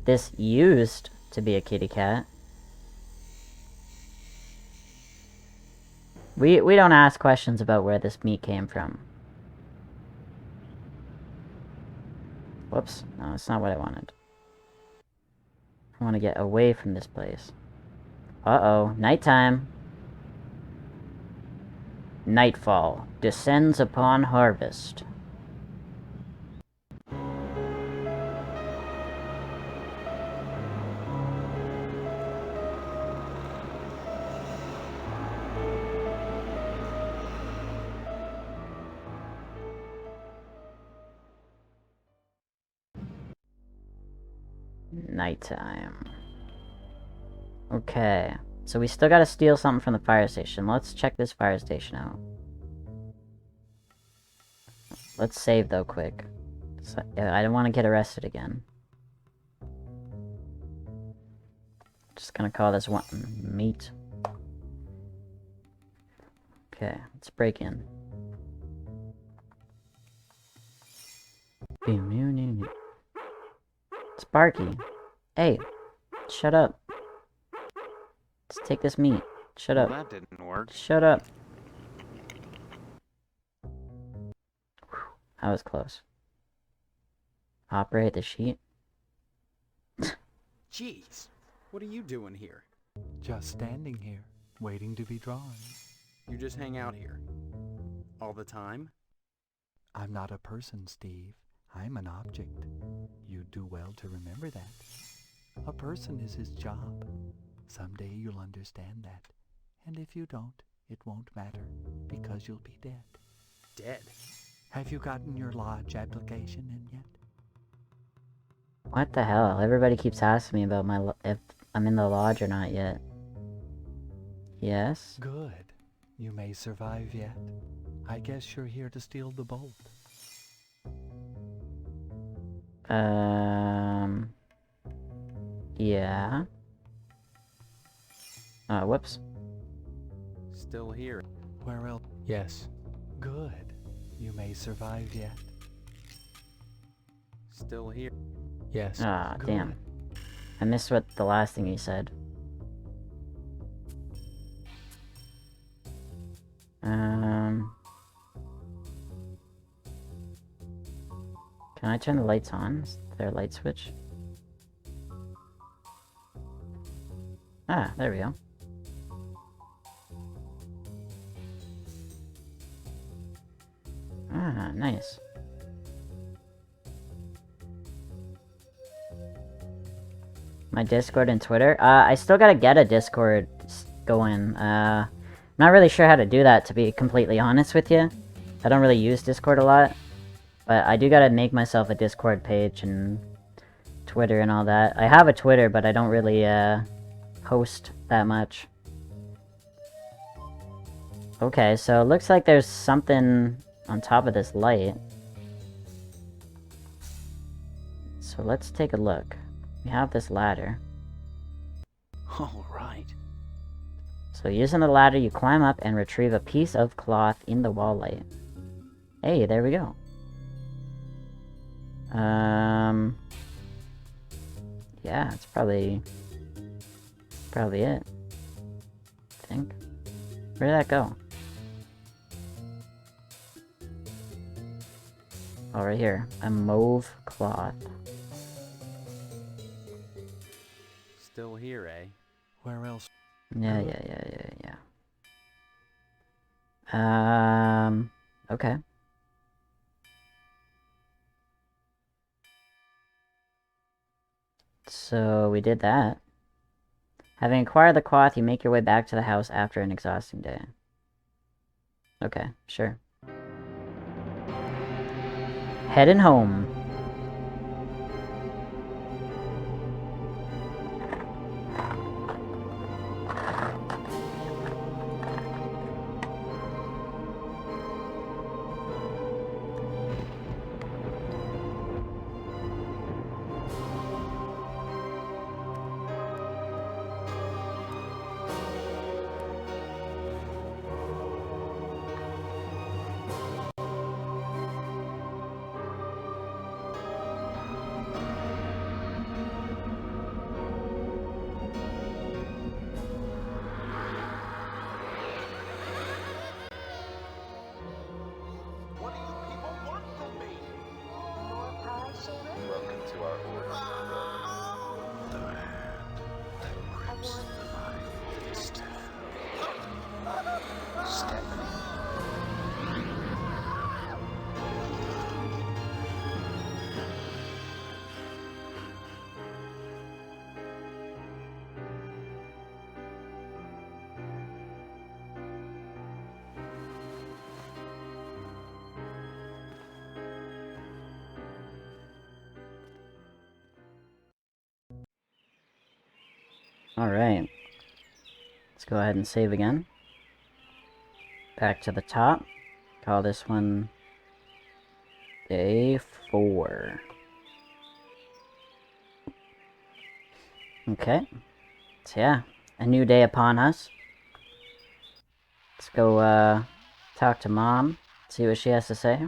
[SPEAKER 1] This used to be a kitty cat. We don't ask questions about where this meat came from. Whoops. No, that's not what I wanted. I want to get away from this place. Uh-oh. Nighttime. Nightfall descends upon harvest. Nighttime. Okay. So we still gotta steal something from the fire station. Let's check this fire station out. Let's save though quick. I don't want to get arrested again. Just gonna call this one meat. Okay, let's break in. Sparky. Hey, shut up. Let's take this meat. Shut up.
[SPEAKER 3] Well, that didn't work.
[SPEAKER 1] Shut up. That was close. Operate the sheet.
[SPEAKER 20] Jeez, what are you doing here?
[SPEAKER 19] Just standing here, waiting to be drawn.
[SPEAKER 20] You just hang out here? All the time?
[SPEAKER 19] I'm not a person, Steve. I'm an object. You'd do well to remember that. A person is his job. Someday you'll understand that. And if you don't, it won't matter, because you'll be dead.
[SPEAKER 20] Dead?
[SPEAKER 19] Have you gotten your lodge application in yet?
[SPEAKER 1] What the hell? Everybody keeps asking me about if I'm in the lodge or not yet. Yes?
[SPEAKER 19] Good. You may survive yet. I guess you're here to steal the bolt.
[SPEAKER 1] Yeah. Whoops.
[SPEAKER 20] Still here.
[SPEAKER 19] Where else?
[SPEAKER 20] Yes.
[SPEAKER 19] Good. You may survive yet.
[SPEAKER 20] Still here. Yes.
[SPEAKER 1] Ah,
[SPEAKER 19] Good.
[SPEAKER 1] damn. I missed what the last thing he said. Can I turn the lights on? Is there a light switch? Ah, there we go. Ah, nice. My Discord and Twitter? I still gotta get a Discord going. I'm not really sure how to do that, to be completely honest with you. I don't really use Discord a lot. But I do gotta make myself a Discord page and Twitter and all that. I have a Twitter, but I don't really, host that much. Okay, so it looks like there's something on top of this light. So let's take a look. We have this ladder.
[SPEAKER 3] Alright.
[SPEAKER 1] So using the ladder, you climb up and retrieve a piece of cloth in the wall light. Hey, there we go. Yeah, it's probably it. I think. Where did that go? Oh, right here. A mauve cloth.
[SPEAKER 20] Still here, eh?
[SPEAKER 19] Where else?
[SPEAKER 1] Yeah. Okay. So we did that. Having acquired the cloth, you make your way back to the house after an exhausting day. Okay, sure. Heading home.
[SPEAKER 6] Welcome to our order. The hand that grips the mightiest. Stephanie.
[SPEAKER 1] Alright. Let's go ahead and save again. Back to the top. Call this one Day 4. Okay. But yeah, a new day upon us. Let's go talk to Mom, see what she has to say.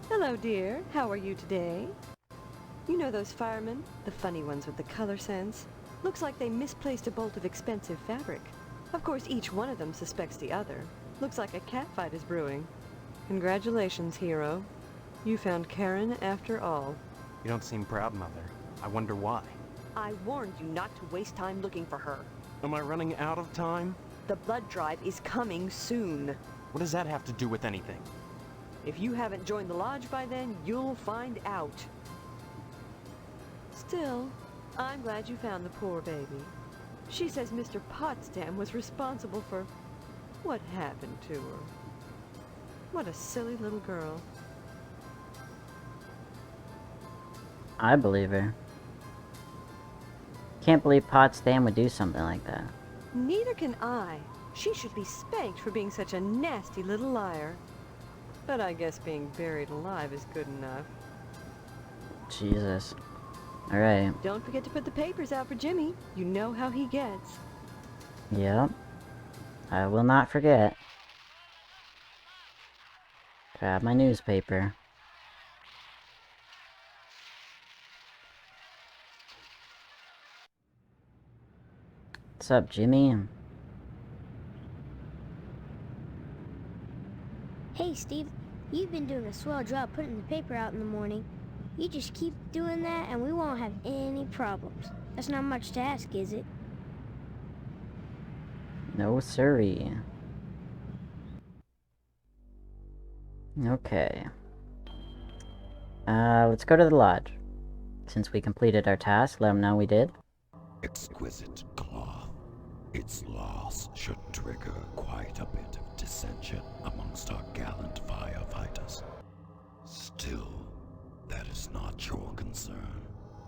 [SPEAKER 2] Hello, dear. How are you today? You know those firemen? The funny ones with the color sense? Looks like they misplaced a bolt of expensive fabric. Of course, each one of them suspects the other. Looks like a catfight is brewing. Congratulations, hero. You found Karen after all.
[SPEAKER 20] You don't seem proud, Mother. I wonder why.
[SPEAKER 2] I warned you not to waste time looking for her.
[SPEAKER 20] Am I running out of time?
[SPEAKER 2] The blood drive is coming soon.
[SPEAKER 20] What does that have to do with anything?
[SPEAKER 2] If you haven't joined the lodge by then, you'll find out. Still, I'm glad you found the poor baby. She says Mr. Potsdam was responsible for what happened to her. What a silly little girl.
[SPEAKER 1] I believe her. Can't believe Potsdam would do something like that.
[SPEAKER 2] Neither can I. She should be spanked for being such a nasty little liar. But I guess being buried alive is good enough.
[SPEAKER 1] Jesus. Alright.
[SPEAKER 2] Don't forget to put the papers out for Jimmy. You know how he gets.
[SPEAKER 1] Yep. I will not forget. Grab my newspaper. What's up, Jimmy?
[SPEAKER 4] Hey, Steve. You've been doing a swell job putting the paper out in the morning. You just keep doing that and we won't have any problems. That's not much to ask, is it?
[SPEAKER 1] No siree. Okay. Let's go to the lodge. Since we completed our task, let them know we did.
[SPEAKER 6] Exquisite cloth. Its loss should trigger quite a bit of dissension amongst our gallant firefighters. Still, that is not your concern.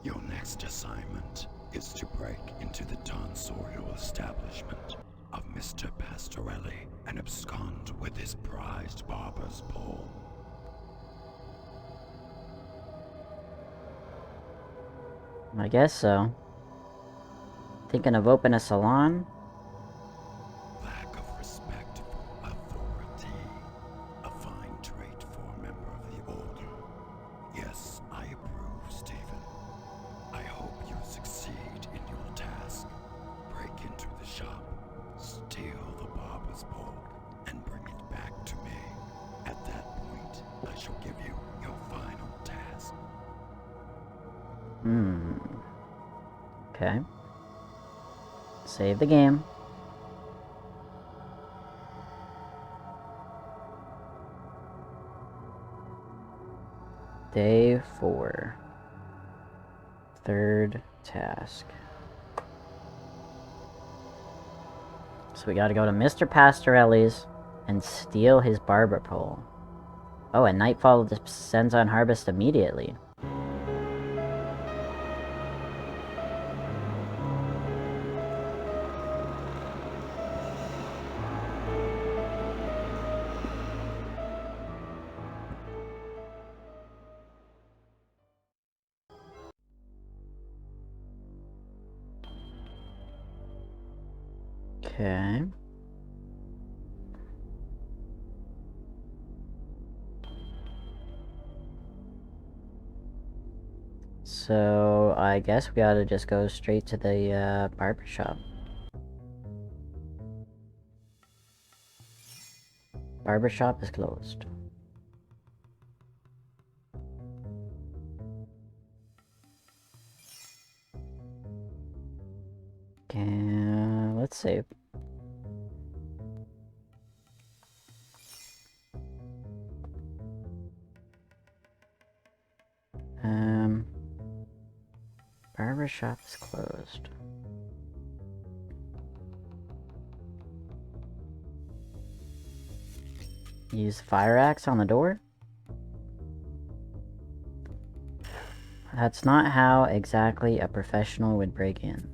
[SPEAKER 6] Your next assignment is to break into the tonsorial establishment of Mr. Pastorelli and abscond with his prized barber's pole.
[SPEAKER 1] I guess so. Thinking of opening a salon?
[SPEAKER 6] Lack of respect for authority. A fine trait for a member of the Order. Yes, I approve, Stephen. I hope you succeed in your task. Break into the shop, steal the barber's pole, and bring it back to me. At that point, I shall give you your final task.
[SPEAKER 1] Okay. Save the game. Day 4. Third task. So we gotta go to Mr. Pastorelli's and steal his barber pole. Oh, and nightfall descends on harvest immediately. Okay. So, I guess we gotta just go straight to the barber shop. Barber shop is closed. Okay, let's save. Barber shop is closed. Use fire axe on the door? That's not how exactly a professional would break in.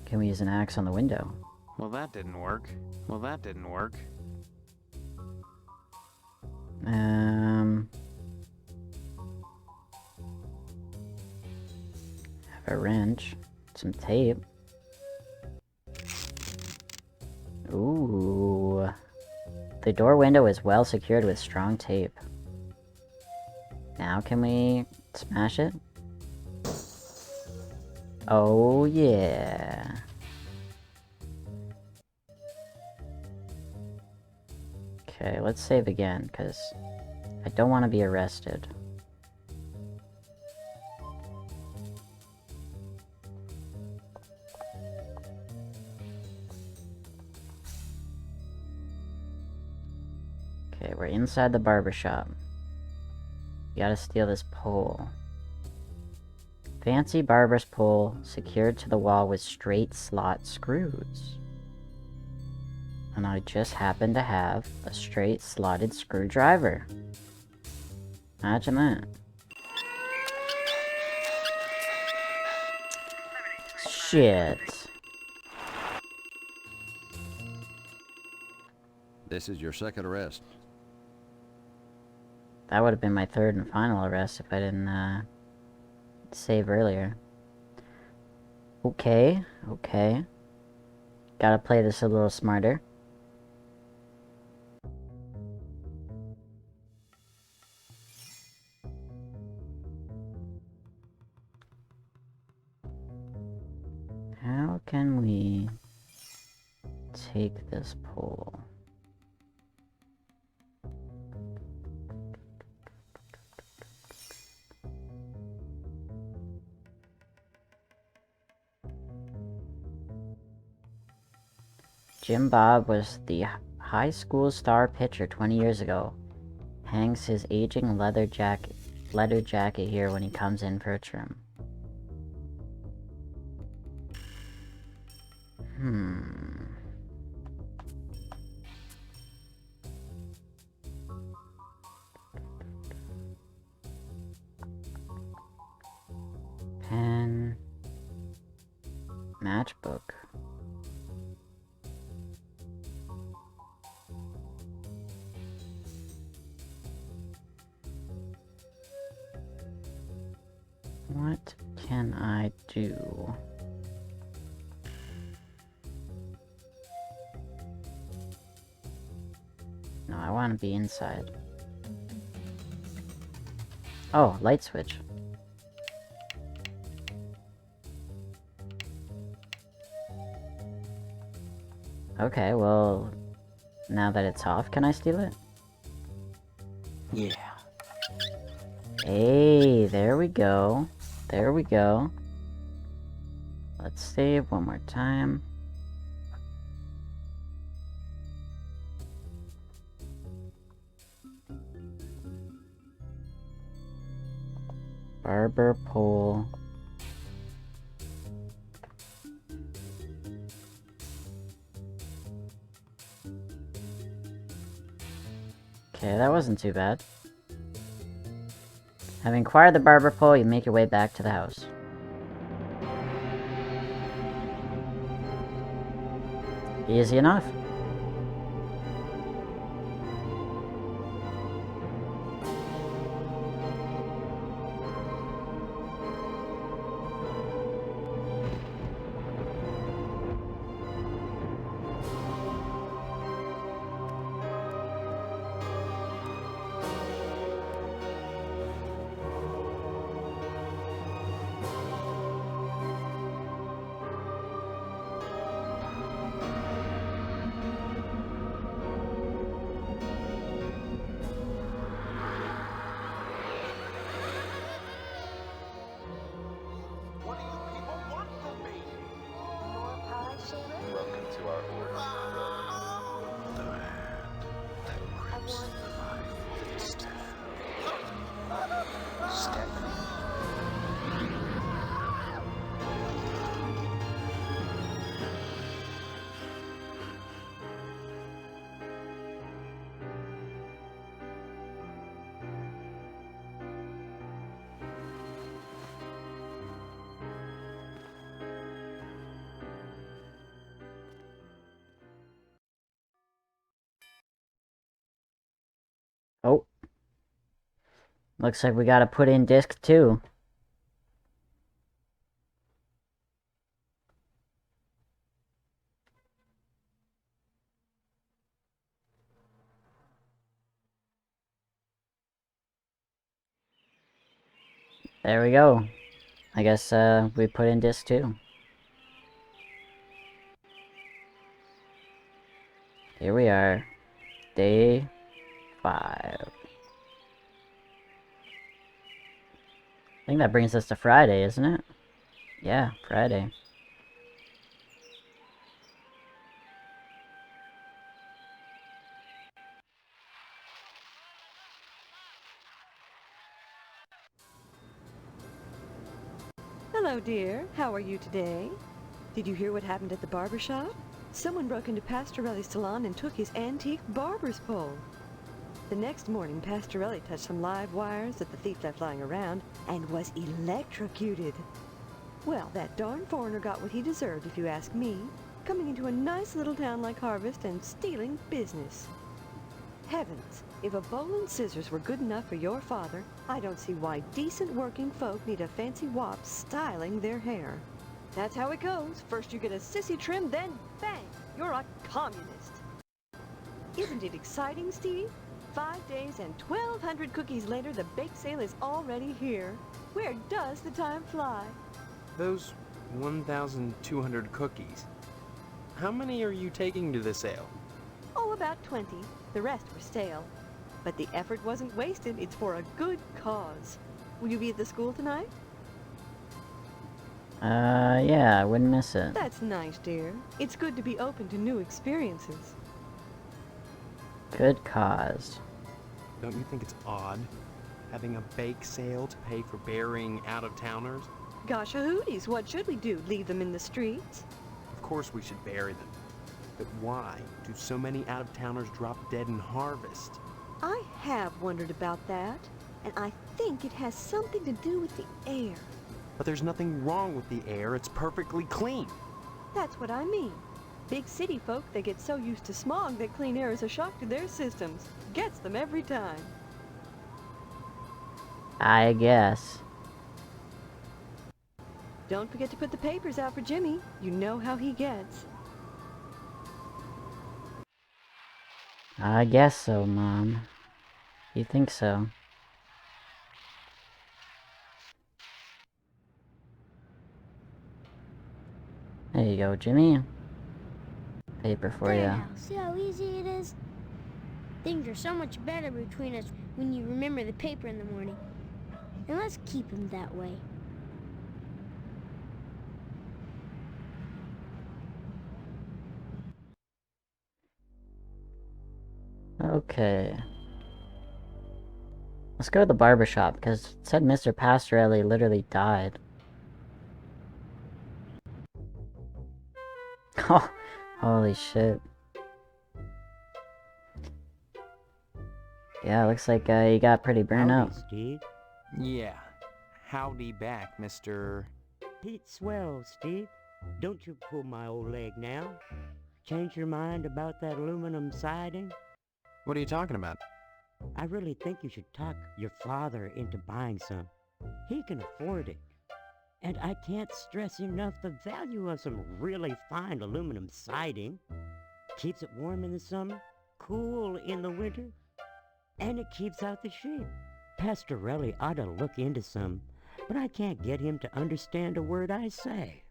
[SPEAKER 1] Can we use an axe on the window?
[SPEAKER 3] Well, that didn't work. Well, that didn't work.
[SPEAKER 1] A wrench. Some tape. Ooh. The door window is well secured with strong tape. Now can we smash it? Oh yeah. Okay, let's save again, because I don't want to be arrested. Okay, we're inside the barber shop. We gotta steal this pole. Fancy barber's pole secured to the wall with straight slot screws. And I just happen to have a straight slotted screwdriver. Imagine that. Shit.
[SPEAKER 5] This is your second arrest.
[SPEAKER 1] That would have been my third and final arrest if I didn't save earlier. Okay, okay. Gotta play this a little smarter. How can we take this pole? Jim Bob was the high school star pitcher 20 years ago. Hangs his aging leather jacket here when he comes in for a trim. Pen. Matchbook. What can I do? No, I want to be inside. Oh, light switch. Okay, well, now that it's off, can I steal it?
[SPEAKER 3] Yeah.
[SPEAKER 1] Hey, there we go. There we go. Let's save one more time. Barber pole. Okay, that wasn't too bad. Having acquired the barber pole, you make your way back to the house. Easy enough.
[SPEAKER 6] Welcome to our order. The hand that grips the life itself. Stephanie.
[SPEAKER 1] Oh. Looks like we gotta put in disc 2. There we go. I guess we put in disc 2. Here we are. Day 5. I think that brings us to Friday, isn't it? Yeah, Friday.
[SPEAKER 2] Hello, dear. How are you today? Did you hear what happened at the barber shop? Someone broke into Pastorelli's salon and took his antique barber's pole. The next morning, Pastorelli touched some live wires that the thief left lying around and was electrocuted. Well, that darn foreigner got what he deserved, if you ask me, coming into a nice little town like Harvest and stealing business. Heavens, if a bowl and scissors were good enough for your father, I don't see why decent working folk need a fancy wop styling their hair. That's how it goes. First you get a sissy trim, then bang, you're a communist. Isn't it exciting, Steve? 5 days and 1,200 cookies later, the bake sale is already here. Where does the time fly?
[SPEAKER 20] Those 1,200 cookies. How many are you taking to the sale?
[SPEAKER 2] Oh, about 20. The rest were stale. But the effort wasn't wasted. It's for a good cause. Will you be at the school tonight?
[SPEAKER 1] Yeah, I wouldn't miss it.
[SPEAKER 2] That's nice, dear. It's good to be open to new experiences.
[SPEAKER 1] Good cause.
[SPEAKER 20] Don't you think it's odd having a bake sale to pay for burying out-of-towners?
[SPEAKER 2] Gosh a-hooties, what should we do? Leave them in the streets?
[SPEAKER 20] Of course we should bury them. But why do so many out-of-towners drop dead in Harvest?
[SPEAKER 2] I have wondered about that, and I think it has something to do with the air.
[SPEAKER 20] But there's nothing wrong with the air, it's perfectly clean.
[SPEAKER 2] That's what I mean. Big city folk, they get so used to smog that clean air is a shock to their systems. Gets them every time.
[SPEAKER 1] I guess.
[SPEAKER 2] Don't forget to put the papers out for Jimmy. You know how he gets.
[SPEAKER 1] I guess so, Mom. You think so? There you go, Jimmy. Paper for
[SPEAKER 4] There
[SPEAKER 1] you.
[SPEAKER 4] now, see how easy it is? Things are so much better between us when you remember the paper in the morning. And let's keep them that way.
[SPEAKER 1] Okay. Let's go to the barber shop, because it said Mr. Pastorelli literally died. Oh, holy shit. Yeah, looks like he got pretty burned
[SPEAKER 14] Howdy,
[SPEAKER 1] up.
[SPEAKER 14] Steve.
[SPEAKER 20] Yeah. Howdy back, Mr.
[SPEAKER 14] Pete Swell, Steve. Don't you pull my old leg now. Change your mind about that aluminum siding?
[SPEAKER 20] What are you talking about?
[SPEAKER 14] I really think you should talk your father into buying some. He can afford it. And I can't stress enough the value of some really fine aluminum siding. Keeps it warm in the summer, cool in the winter, and it keeps out the sheep. Pastorelli ought to look into some, but I can't get him to understand a word I say.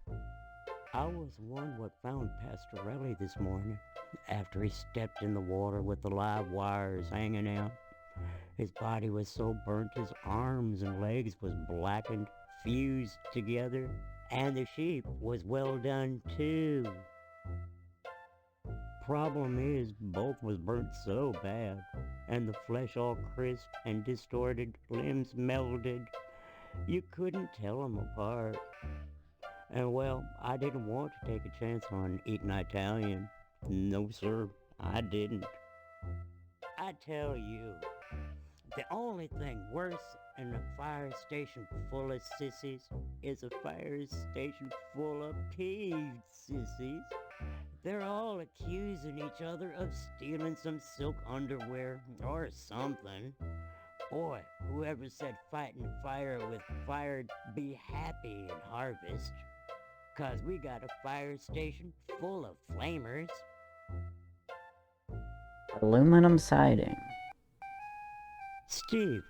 [SPEAKER 14] I was one what found Pastorelli this morning, after he stepped in the water with the live wires hanging out. His body was so burnt his arms and legs was blackened, fused together, and the sheep was well done too. Problem is, both was burnt so bad, and the flesh all crisp and distorted, limbs melded, you couldn't tell 'em apart. And well, I didn't want to take a chance on eating Italian. No sir, I didn't. I tell you, the only thing worse than a fire station full of sissies is a fire station full of peeved sissies. They're all accusing each other of stealing some silk underwear or something. Boy, whoever said fighting fire with fire'd be happy in Harvest. 'Cause we got a fire station full of flamers.
[SPEAKER 1] Aluminum siding.
[SPEAKER 14] Steve,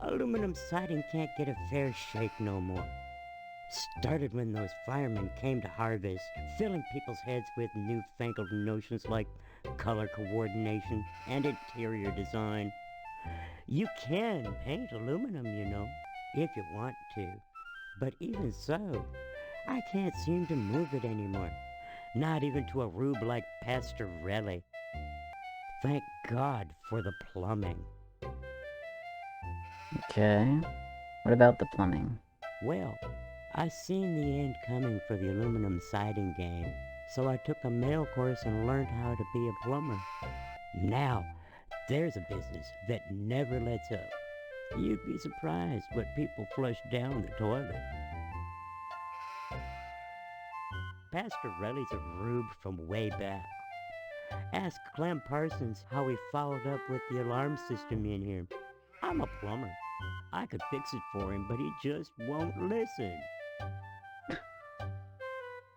[SPEAKER 14] Aluminum siding can't get a fair shake no more. Started when those firemen came to harvest, filling people's heads with newfangled notions like color coordination and interior design. You can paint aluminum, you know, if you want to. But even so, I can't seem to move it anymore. Not even to a rube like Pastorelli. Thank God for the plumbing.
[SPEAKER 1] Okay. What about the plumbing?
[SPEAKER 14] Well, I seen the end coming for the aluminum siding game, so I took a mail course and learned how to be a plumber. Now, there's a business that never lets up. You'd be surprised what people flush down the toilet. Pastorelli's a rube from way back. Ask Clem Parsons how he followed up with the alarm system in here. I'm a plumber. I could fix it for him, but he just won't listen.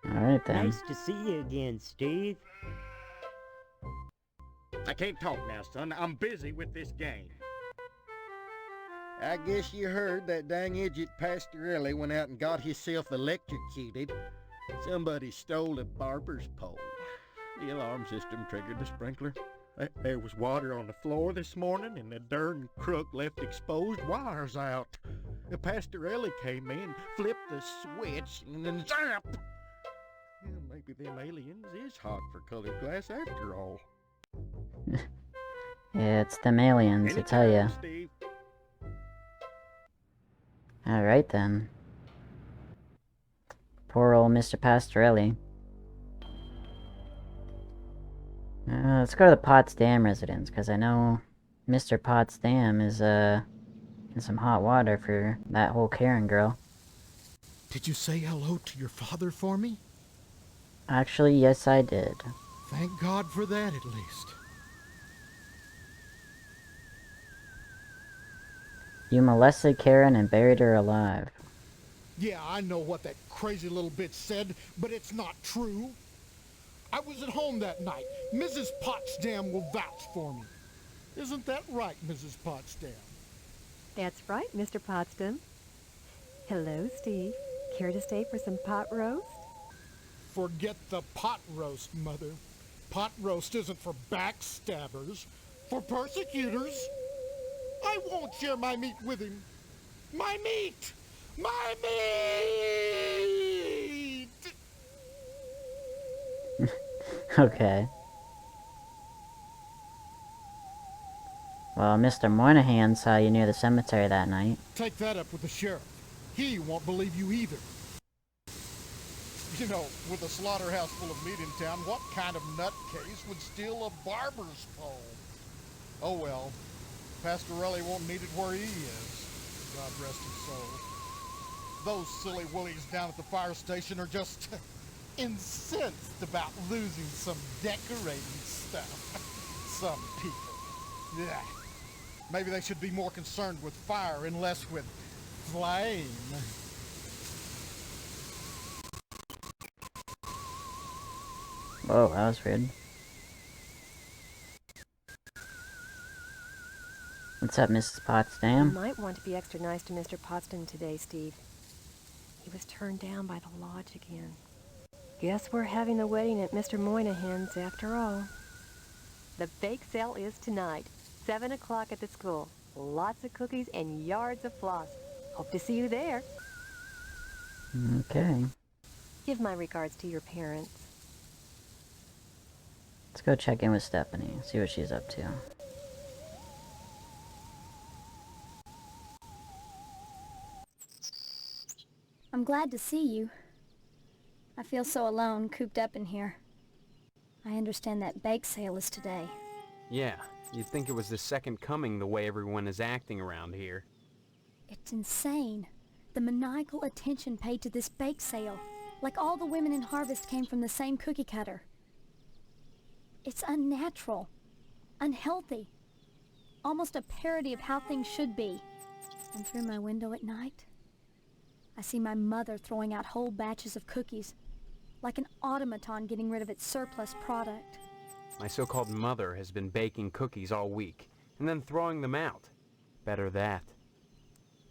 [SPEAKER 1] Alright then.
[SPEAKER 14] Nice to see you again, Steve.
[SPEAKER 13] I can't talk now, son. I'm busy with this game. I guess you heard that dang idiot Pastorelli went out and got himself electrocuted. Somebody stole a barber's pole. The alarm system triggered the sprinkler. There was water on the floor this morning, and the darn crook left exposed wires out. The Pastorelli came in, flipped the switch, and then zap! Well, maybe them aliens is hot for colored glass after all.
[SPEAKER 1] Yeah, it's them aliens, I tell ya.
[SPEAKER 13] Steve.
[SPEAKER 1] Alright then. Poor old Mr. Pastorelli. Let's go to the Potsdam residence, because I know Mr. Potsdam is, in some hot water for that whole Karen girl.
[SPEAKER 9] Did you say hello to your father for me?
[SPEAKER 1] Actually, yes I did.
[SPEAKER 9] Thank God for that, at least.
[SPEAKER 1] You molested Karen and buried her alive.
[SPEAKER 9] Yeah, I know what that crazy little bitch said, but it's not true. I was at home that night. Mrs. Potsdam will vouch for me. Isn't that right, Mrs. Potsdam?
[SPEAKER 2] That's right, Mr. Potsdam. Hello, Steve. Care to stay for some pot roast?
[SPEAKER 9] Forget the pot roast, Mother. Pot roast isn't for backstabbers, for persecutors. I won't share my meat with him. My meat! My meat!
[SPEAKER 1] Okay. Well, Mr. Moynihan saw you near the cemetery that night.
[SPEAKER 9] Take that up with the sheriff. He won't believe you either. You know, with a slaughterhouse full of meat in town, what kind of nutcase would steal a barber's pole? Oh well, Pastorelli won't need it where he is. God rest his soul. Those silly willies down at the fire station are just incensed about losing some decorating stuff. Some people. Yeah. Maybe they should be more concerned with fire and less with flame.
[SPEAKER 1] Whoa, that was weird. What's up, Mrs. Potsdam?
[SPEAKER 2] You might want to be extra nice to Mr. Potsdam today, Steve. He was turned down by the lodge again. Guess we're having the wedding at Mr. Moynihan's after all. The bake sale is tonight, 7 o'clock at the school. Lots of cookies and yards of floss. Hope to see you there.
[SPEAKER 1] Okay.
[SPEAKER 2] Give my regards to your parents.
[SPEAKER 1] Let's go check in with Stephanie, see what she's up to.
[SPEAKER 10] I'm glad to see you. I feel so alone, cooped up in here. I understand that bake sale is today.
[SPEAKER 11] Yeah, you'd think it was the second coming the way everyone is acting around here.
[SPEAKER 10] It's insane. The maniacal attention paid to this bake sale. Like all the women in Harvest came from the same cookie cutter. It's unnatural. Unhealthy. Almost a parody of how things should be. And through my window at night, I see my mother throwing out whole batches of cookies, like an automaton getting rid of its surplus product.
[SPEAKER 11] My so-called mother has been baking cookies all week, and then throwing them out. Better that.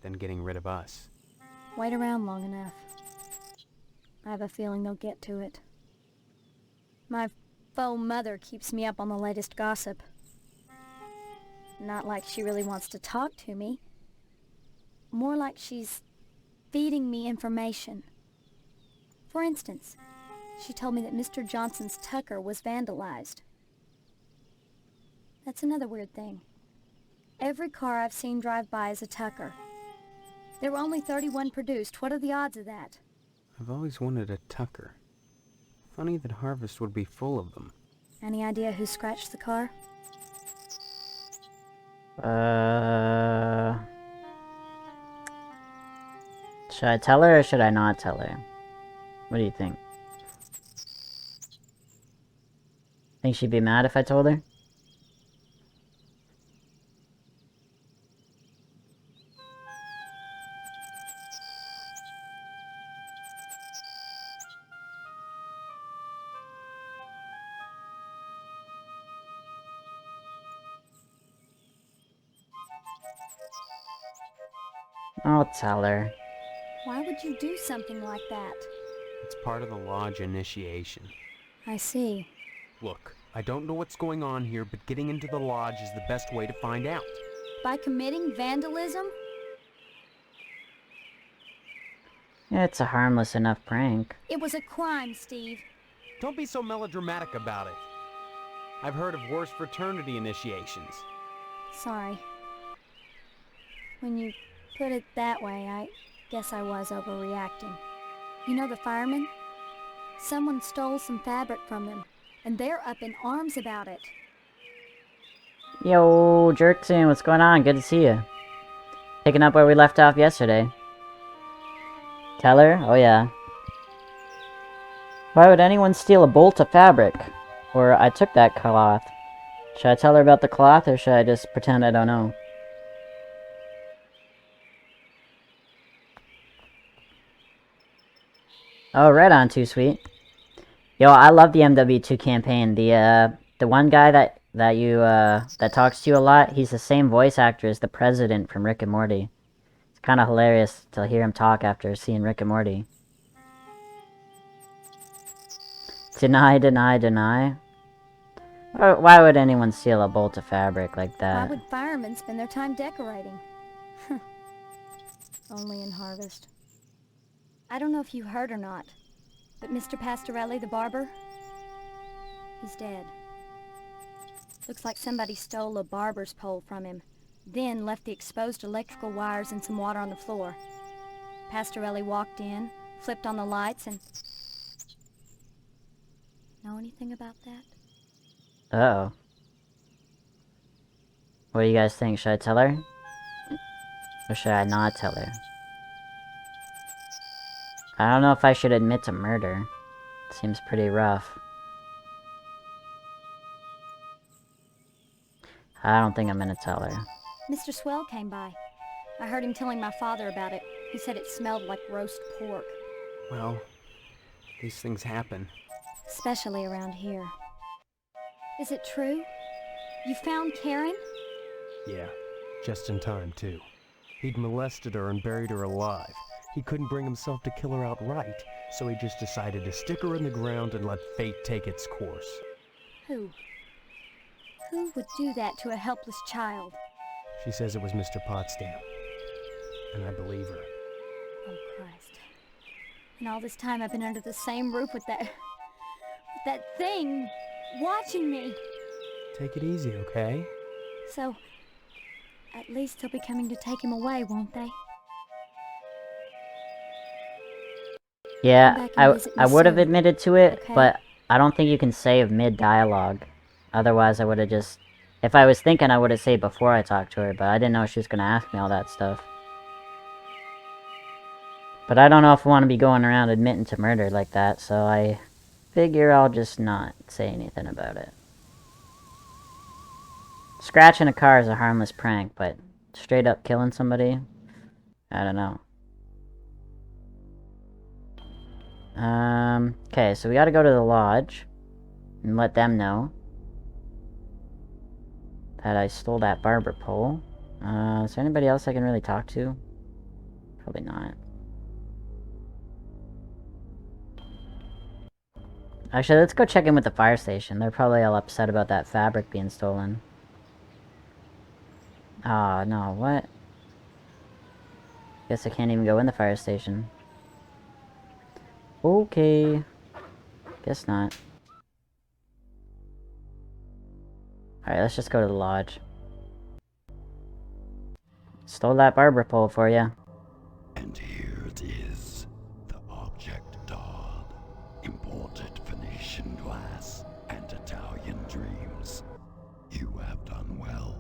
[SPEAKER 11] than getting rid of us.
[SPEAKER 10] Wait around long enough. I have a feeling they'll get to it. My faux mother keeps me up on the latest gossip. Not like she really wants to talk to me. More like she's feeding me information. For instance, she told me that Mr. Johnson's Tucker was vandalized. That's another weird thing. Every car I've seen drive by is a Tucker. There were only 31 produced. What are the odds of that?
[SPEAKER 11] I've always wanted a Tucker. Funny that Harvest would be full of them.
[SPEAKER 10] Any idea who scratched the car?
[SPEAKER 1] Should I tell her or should I not tell her? What do you think? Think she'd be mad if I told her? I'll tell her.
[SPEAKER 10] Why would you do something like that?
[SPEAKER 11] It's part of the Lodge initiation.
[SPEAKER 10] I see.
[SPEAKER 11] Look, I don't know what's going on here, but getting into the Lodge is the best way to find out.
[SPEAKER 10] By committing vandalism?
[SPEAKER 1] Yeah, it's a harmless enough prank.
[SPEAKER 10] It was a crime, Steve.
[SPEAKER 11] Don't be so melodramatic about it. I've heard of worse fraternity initiations.
[SPEAKER 10] Sorry. When you put it that way, I guess I was overreacting. You know the firemen? Someone stole some fabric from them, and they're up in arms about it.
[SPEAKER 1] Yo, Jerkson, what's going on? Good to see you. Picking up where we left off yesterday. Tell her? Oh yeah. Why would anyone steal a bolt of fabric? Or I took that cloth. Should I tell her about the cloth, or should I just pretend I don't know? Oh, right on, Too Sweet. Yo, I love the MW2 campaign. The one guy that talks to you a lot, he's the same voice actor as the president from Rick and Morty. It's kind of hilarious to hear him talk after seeing Rick and Morty. Deny, deny, deny. Why would anyone steal a bolt of fabric like that?
[SPEAKER 10] Why would firemen spend their time decorating? Only in Harvest. I don't know if you heard or not, but Mr. Pastorelli, the barber, he's dead. Looks like somebody stole a barber's pole from him, then left the exposed electrical wires and some water on the floor. Pastorelli walked in, flipped on the lights, and... Know anything about that?
[SPEAKER 1] Uh-oh. What do you guys think? Should I tell her? Or should I not tell her? I don't know if I should admit to murder. Seems pretty rough. I don't think I'm gonna tell her.
[SPEAKER 10] Mr. Swell came by. I heard him telling my father about it. He said it smelled like roast pork.
[SPEAKER 11] Well, these things happen.
[SPEAKER 10] Especially around here. Is it true? You found Karen?
[SPEAKER 21] Yeah, just in time, too. He'd molested her and buried her alive. He couldn't bring himself to kill her outright, so he just decided to stick her in the ground and let fate take its course.
[SPEAKER 10] Who? Who would do that to a helpless child?
[SPEAKER 21] She says it was Mr. Potsdam, and I believe her.
[SPEAKER 10] Oh, Christ. And all this time I've been under the same roof with that thing watching me.
[SPEAKER 21] Take it easy, okay?
[SPEAKER 10] So, at least they'll be coming to take him away, won't they?
[SPEAKER 1] Yeah, I would have admitted to it, okay. But I don't think you can save mid-dialogue. Otherwise, I would have just... If I was thinking, I would have saved before I talked to her, but I didn't know she was going to ask me all that stuff. But I don't know if I want to be going around admitting to murder like that, so I figure I'll just not say anything about it. Scratching a car is a harmless prank, but straight up killing somebody? I don't know. Okay, so we gotta go to the lodge and let them know that I stole that barber pole. Is there anybody else I can really talk to? Probably not. Actually, let's go check in with the fire station. They're probably all upset about that fabric being stolen. Ah, no, what? Guess I can't even go in the fire station. Okay. Guess not. Alright, let's just go to the lodge. Stole that barber pole for you.
[SPEAKER 6] And here it is, the object doll, imported Venetian glass and Italian dreams. You have done well.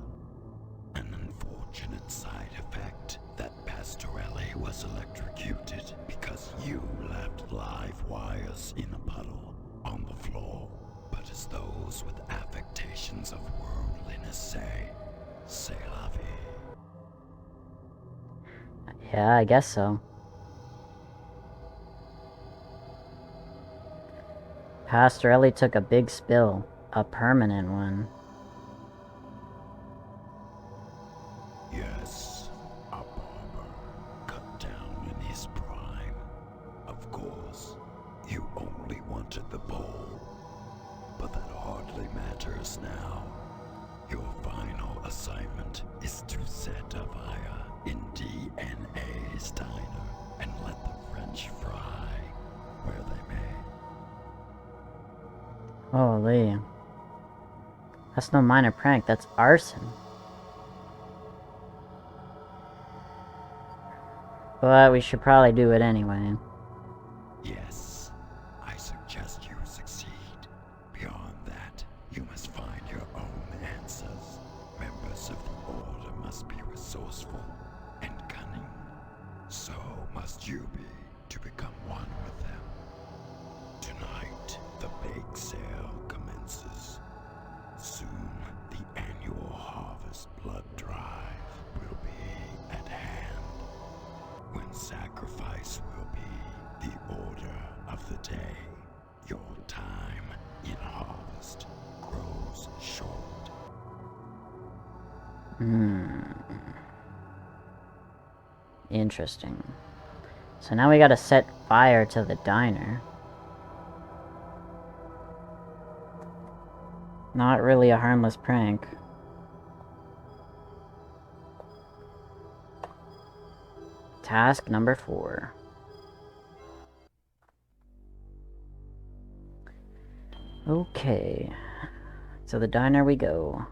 [SPEAKER 6] An unfortunate side effect that Pastorelli was electrocuted because you left live wires in a puddle on the floor. But as those with affectations of worldliness say, c'est la vie.
[SPEAKER 1] Yeah, I guess so. Pastorelli took a big spill. A permanent one.
[SPEAKER 6] Yes, a barber cut down in his prime. Of course, you only wanted the pole, but that hardly matters now. Your final assignment is to set a fire in DNA's diner and let the French fry where they may.
[SPEAKER 1] Holy. That's no minor prank, that's arson. But we should probably do it anyway.
[SPEAKER 6] Yes, I suggest you succeed. Beyond that, you must find your own answers. Members of the Order must be resourceful and cunning. So must you be to become one with them. Tonight, the bake sale commences. Soon, the annual harvest blood drive will be at hand. When sacrifice will be the order of the day, your time in harvest grows short.
[SPEAKER 1] Interesting. So now we gotta set fire to the diner. Not really a harmless prank. Task number 4. Okay. So the diner we go.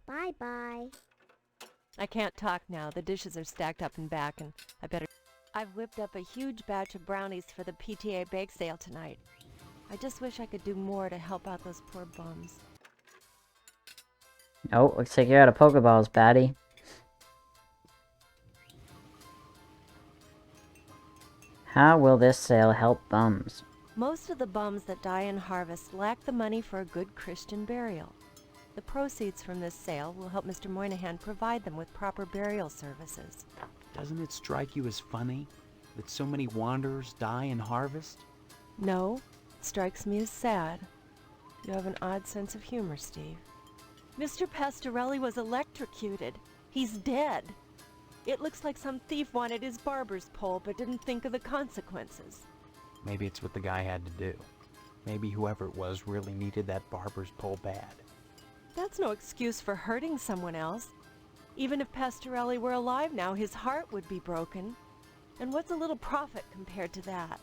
[SPEAKER 4] Bye-bye.
[SPEAKER 8] I can't talk now. The dishes are stacked up and back, and I better... I've whipped up a huge batch of brownies for the PTA bake sale tonight. I just wish I could do more to help out those poor bums.
[SPEAKER 1] Oh, looks like you're out of Pokeballs, Batty. How will this sale help bums?
[SPEAKER 8] Most of the bums that die in harvest lack the money for a good Christian burial. The proceeds from this sale will help Mr. Moynihan provide them with proper burial services.
[SPEAKER 3] Doesn't it strike you as funny that so many wanderers die in harvest?
[SPEAKER 8] No, it strikes me as sad. You have an odd sense of humor, Steve. Mr. Pastorelli was electrocuted. He's dead. It looks like some thief wanted his barber's pole but didn't think of the consequences.
[SPEAKER 3] Maybe it's what the guy had to do. Maybe whoever it was really needed that barber's pole bad.
[SPEAKER 8] That's no excuse for hurting someone else. Even if Pastorelli were alive now, his heart would be broken. And what's a little profit compared to that?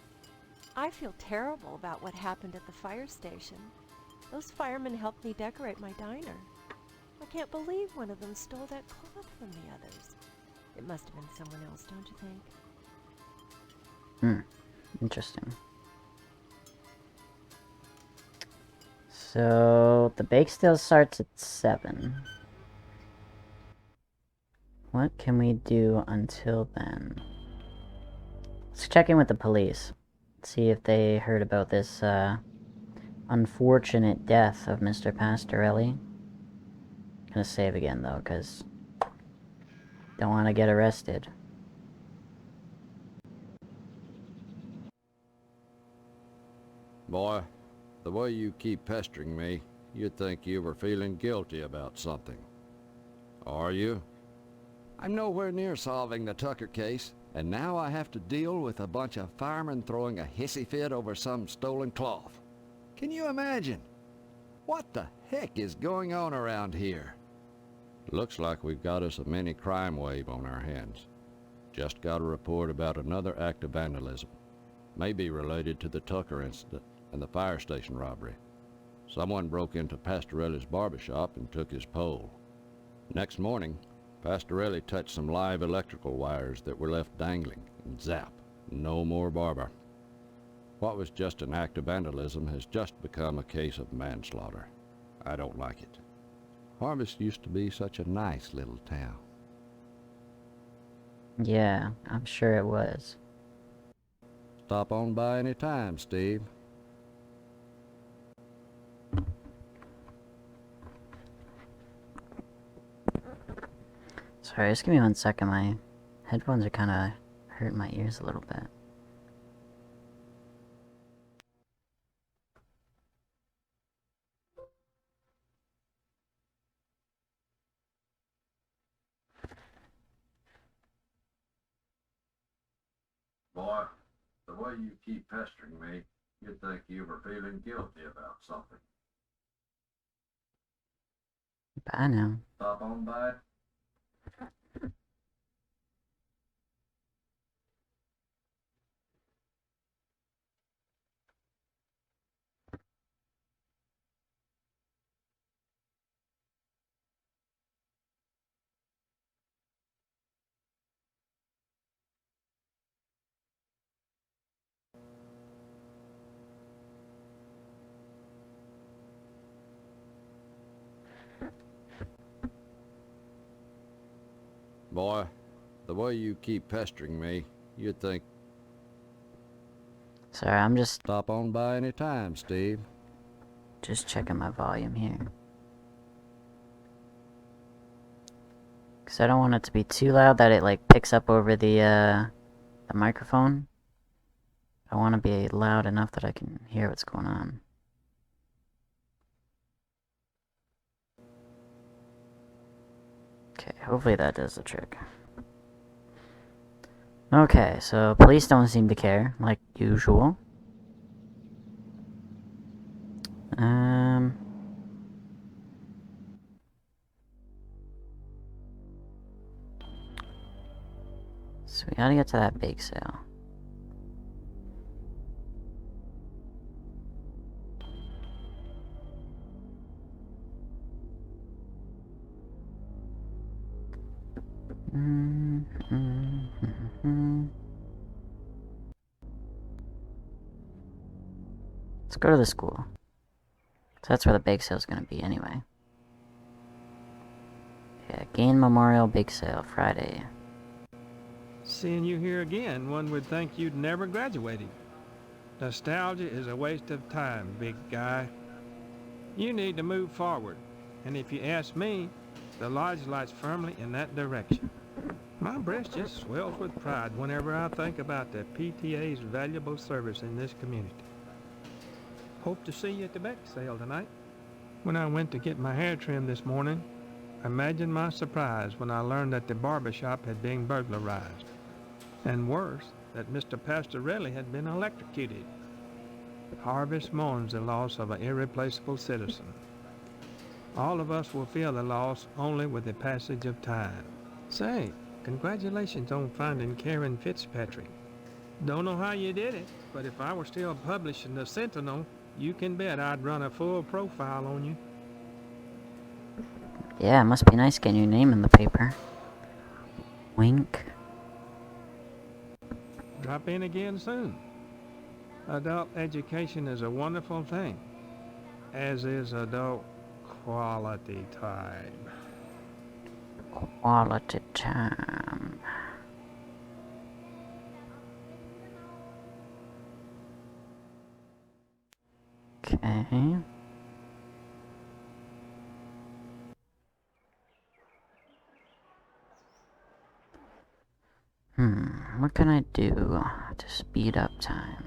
[SPEAKER 8] I feel terrible about what happened at the fire station. Those firemen helped me decorate my diner. I can't believe one of them stole that cloth from the others. It must have been someone else, don't you think?
[SPEAKER 1] Interesting. So, the bake sale starts at 7. What can we do until then? Let's check in with the police. See if they heard about this, unfortunate death of Mr. Pastorelli. Gonna save again, though, because don't want to get arrested.
[SPEAKER 5] Boy, the way you keep pestering me, you'd think you were feeling guilty about something. Are you? I'm nowhere near solving the Tucker case, and now I have to deal with a bunch of firemen throwing a hissy fit over some stolen cloth. Can you imagine? What the heck is going on around here? Looks like we've got us a mini crime wave on our hands. Just got a report about another act of vandalism. Maybe related to the Tucker incident and the fire station robbery. Someone broke into Pastorelli's barbershop and took his pole. Next morning, Pastorelli touched some live electrical wires that were left dangling, and zap, no more barber. What was just an act of vandalism has just become a case of manslaughter. I don't like it. Harvest used to be such a nice little town.
[SPEAKER 1] Yeah, I'm sure it was.
[SPEAKER 5] Stop on by any time, Steve.
[SPEAKER 1] Sorry, just give me 1 second. My headphones are kind of hurting my ears a little bit.
[SPEAKER 5] Boy, the way you keep pestering me, you'd think you were feeling guilty about something.
[SPEAKER 1] Bye now.
[SPEAKER 5] Stop on by. Boy, the way you keep pestering me, you'd think...
[SPEAKER 1] Sorry, I'm just...
[SPEAKER 5] Stop on by any time, Steve.
[SPEAKER 1] Just checking my volume here. Because I don't want it to be too loud that it, like, picks up over the microphone. I want to be loud enough that I can hear what's going on. Okay, hopefully that does the trick. Okay, so police don't seem to care, like usual. So we gotta get to that bake sale. Let's go to the school. So that's where the bake sale is gonna be anyway. Yeah, Gain Memorial Bake Sale, Friday.
[SPEAKER 16] Seeing you here again, one would think you'd never graduated. Nostalgia is a waste of time, big guy. You need to move forward, and if you ask me, the lodge lies firmly in that direction. My breast just swells with pride whenever I think about the PTA's valuable service in this community. Hope to see you at the bake sale tonight. When I went to get my hair trimmed this morning, imagine my surprise when I learned that the barber shop had been burglarized. And worse, that Mr. Pastorelli had been electrocuted. Harvest mourns the loss of an irreplaceable citizen. All of us will feel the loss only with the passage of time. Say, congratulations on finding Karen Fitzpatrick. Don't know how you did it, but if I were still publishing the Sentinel, you can bet I'd run a full profile on you.
[SPEAKER 1] Yeah, it must be nice getting your name in the paper. Wink.
[SPEAKER 16] Drop in again soon. Adult education is a wonderful thing, as is adult quality time.
[SPEAKER 1] Quality time. Okay. What can I do to speed up time?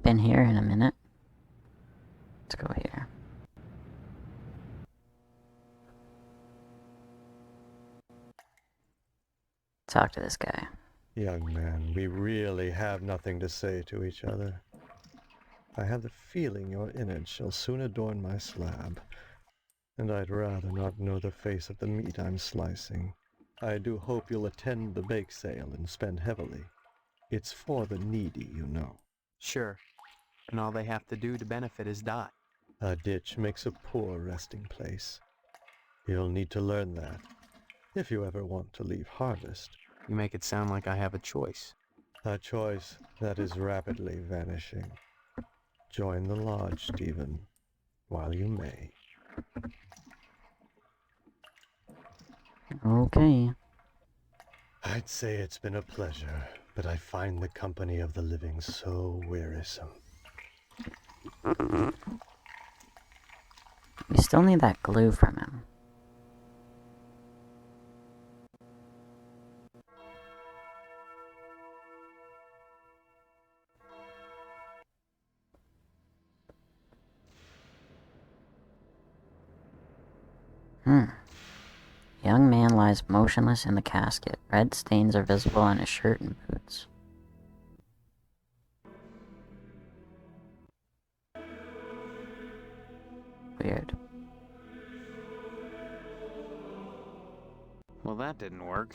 [SPEAKER 1] haven't been here in a minute. Let's go here. Talk to this guy.
[SPEAKER 15] Young man, we really have nothing to say to each other. I have the feeling your innards shall soon adorn my slab, and I'd rather not know the face of the meat I'm slicing. I do hope you'll attend the bake sale and spend heavily. It's for the needy, you know.
[SPEAKER 20] Sure. And all they have to do to benefit is die.
[SPEAKER 15] A ditch makes a poor resting place. You'll need to learn that, if you ever want to leave Harvest.
[SPEAKER 20] You make it sound like I have a choice.
[SPEAKER 15] A choice that is rapidly vanishing. Join the lodge, Stephen, while you may.
[SPEAKER 1] Okay.
[SPEAKER 15] I'd say it's been a pleasure, but I find the company of the living so wearisome.
[SPEAKER 1] We still need that glue from him. Young man lies motionless in the casket. Red stains are visible on his shirt and boots. Weird.
[SPEAKER 3] Well, that didn't work.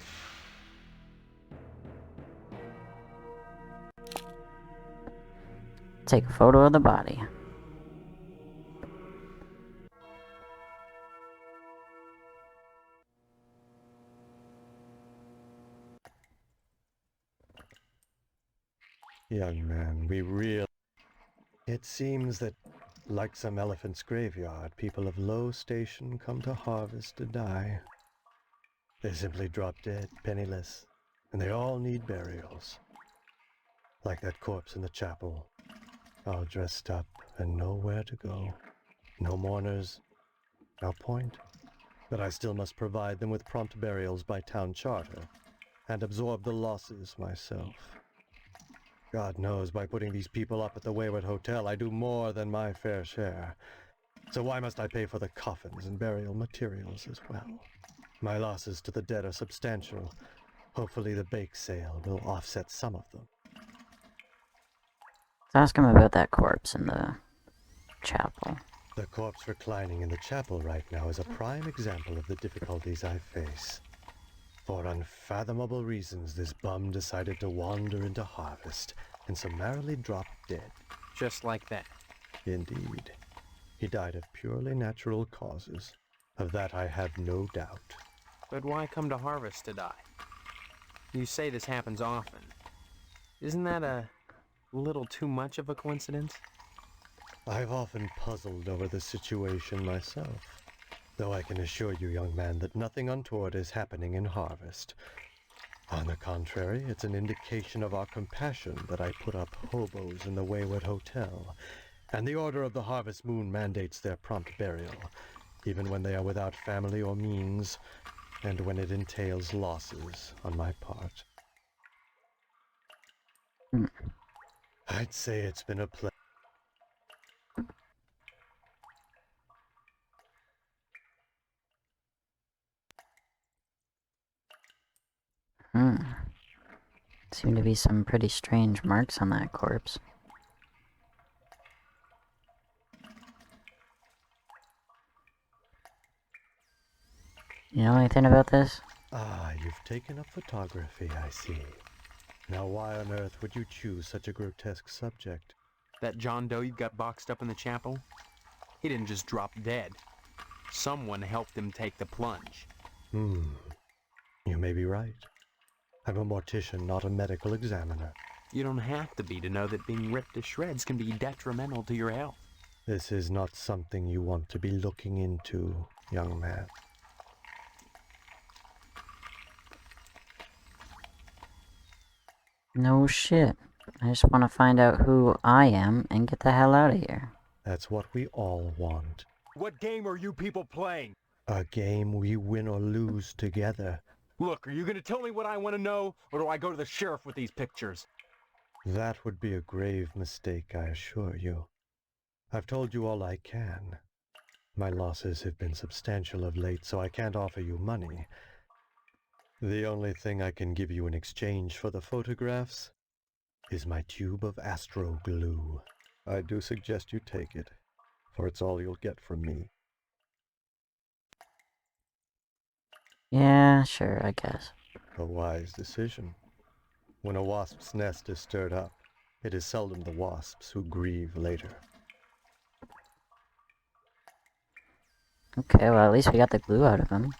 [SPEAKER 1] Take a photo of the body.
[SPEAKER 15] Young man, we really... It seems that, like some elephant's graveyard, people of low station come to Harvest to die. They simply drop dead, penniless, and they all need burials. Like that corpse in the chapel, all dressed up and nowhere to go. No mourners, no point. But I still must provide them with prompt burials by town charter, and absorb the losses myself. God knows, by putting these people up at the Wayward Hotel, I do more than my fair share. So why must I pay for the coffins and burial materials as well? My losses to the dead are substantial. Hopefully the bake sale will offset some of them.
[SPEAKER 1] Let's ask him about that corpse in the chapel.
[SPEAKER 15] The corpse reclining in the chapel right now is a prime example of the difficulties I face. For unfathomable reasons, this bum decided to wander into Harvest and summarily dropped dead.
[SPEAKER 20] Just like that.
[SPEAKER 15] Indeed. He died of purely natural causes. Of that I have no doubt.
[SPEAKER 20] But why come to Harvest to die? You say this happens often. Isn't that a little too much of a coincidence?
[SPEAKER 15] I've often puzzled over the situation myself. Though I can assure you, young man, that nothing untoward is happening in Harvest. On the contrary, it's an indication of our compassion that I put up hobos in the Wayward Hotel, and the Order of the Harvest Moon mandates their prompt burial, even when they are without family or means, and when it entails losses on my part. I'd say it's been a pleasure.
[SPEAKER 1] Seem to be some pretty strange marks on that corpse. You know anything about this?
[SPEAKER 15] Ah, you've taken up photography, I see. Now why on earth would you choose such a grotesque subject?
[SPEAKER 20] That John Doe you got boxed up in the chapel? He didn't just drop dead. Someone helped him take the plunge.
[SPEAKER 15] You may be right. I'm a mortician, not a medical examiner.
[SPEAKER 20] You don't have to be to know that being ripped to shreds can be detrimental to your health.
[SPEAKER 15] This is not something you want to be looking into, young man.
[SPEAKER 1] No shit. I just want to find out who I am and get the hell out of here.
[SPEAKER 15] That's what we all want.
[SPEAKER 11] What game are you people playing?
[SPEAKER 15] A game we win or lose together.
[SPEAKER 11] Look, are you gonna tell me what I want to know, or do I go to the sheriff with these pictures?
[SPEAKER 15] That would be a grave mistake, I assure you. I've told you all I can. My losses have been substantial of late, so I can't offer you money. The only thing I can give you in exchange for the photographs is my tube of astro glue. I do suggest you take it, for it's all you'll get from me.
[SPEAKER 1] Yeah, sure, I guess.
[SPEAKER 15] A wise decision. When a wasp's nest is stirred up, it is seldom the wasps who grieve later.
[SPEAKER 1] Okay, well, at least we got the glue out of him.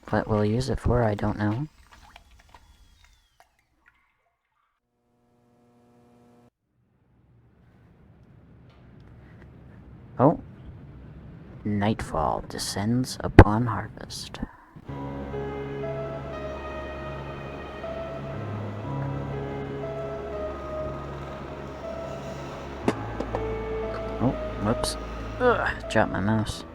[SPEAKER 1] What we'll use it for, I don't know. Oh. Nightfall descends upon harvest. Oh, whoops. Ugh, dropped my mouse.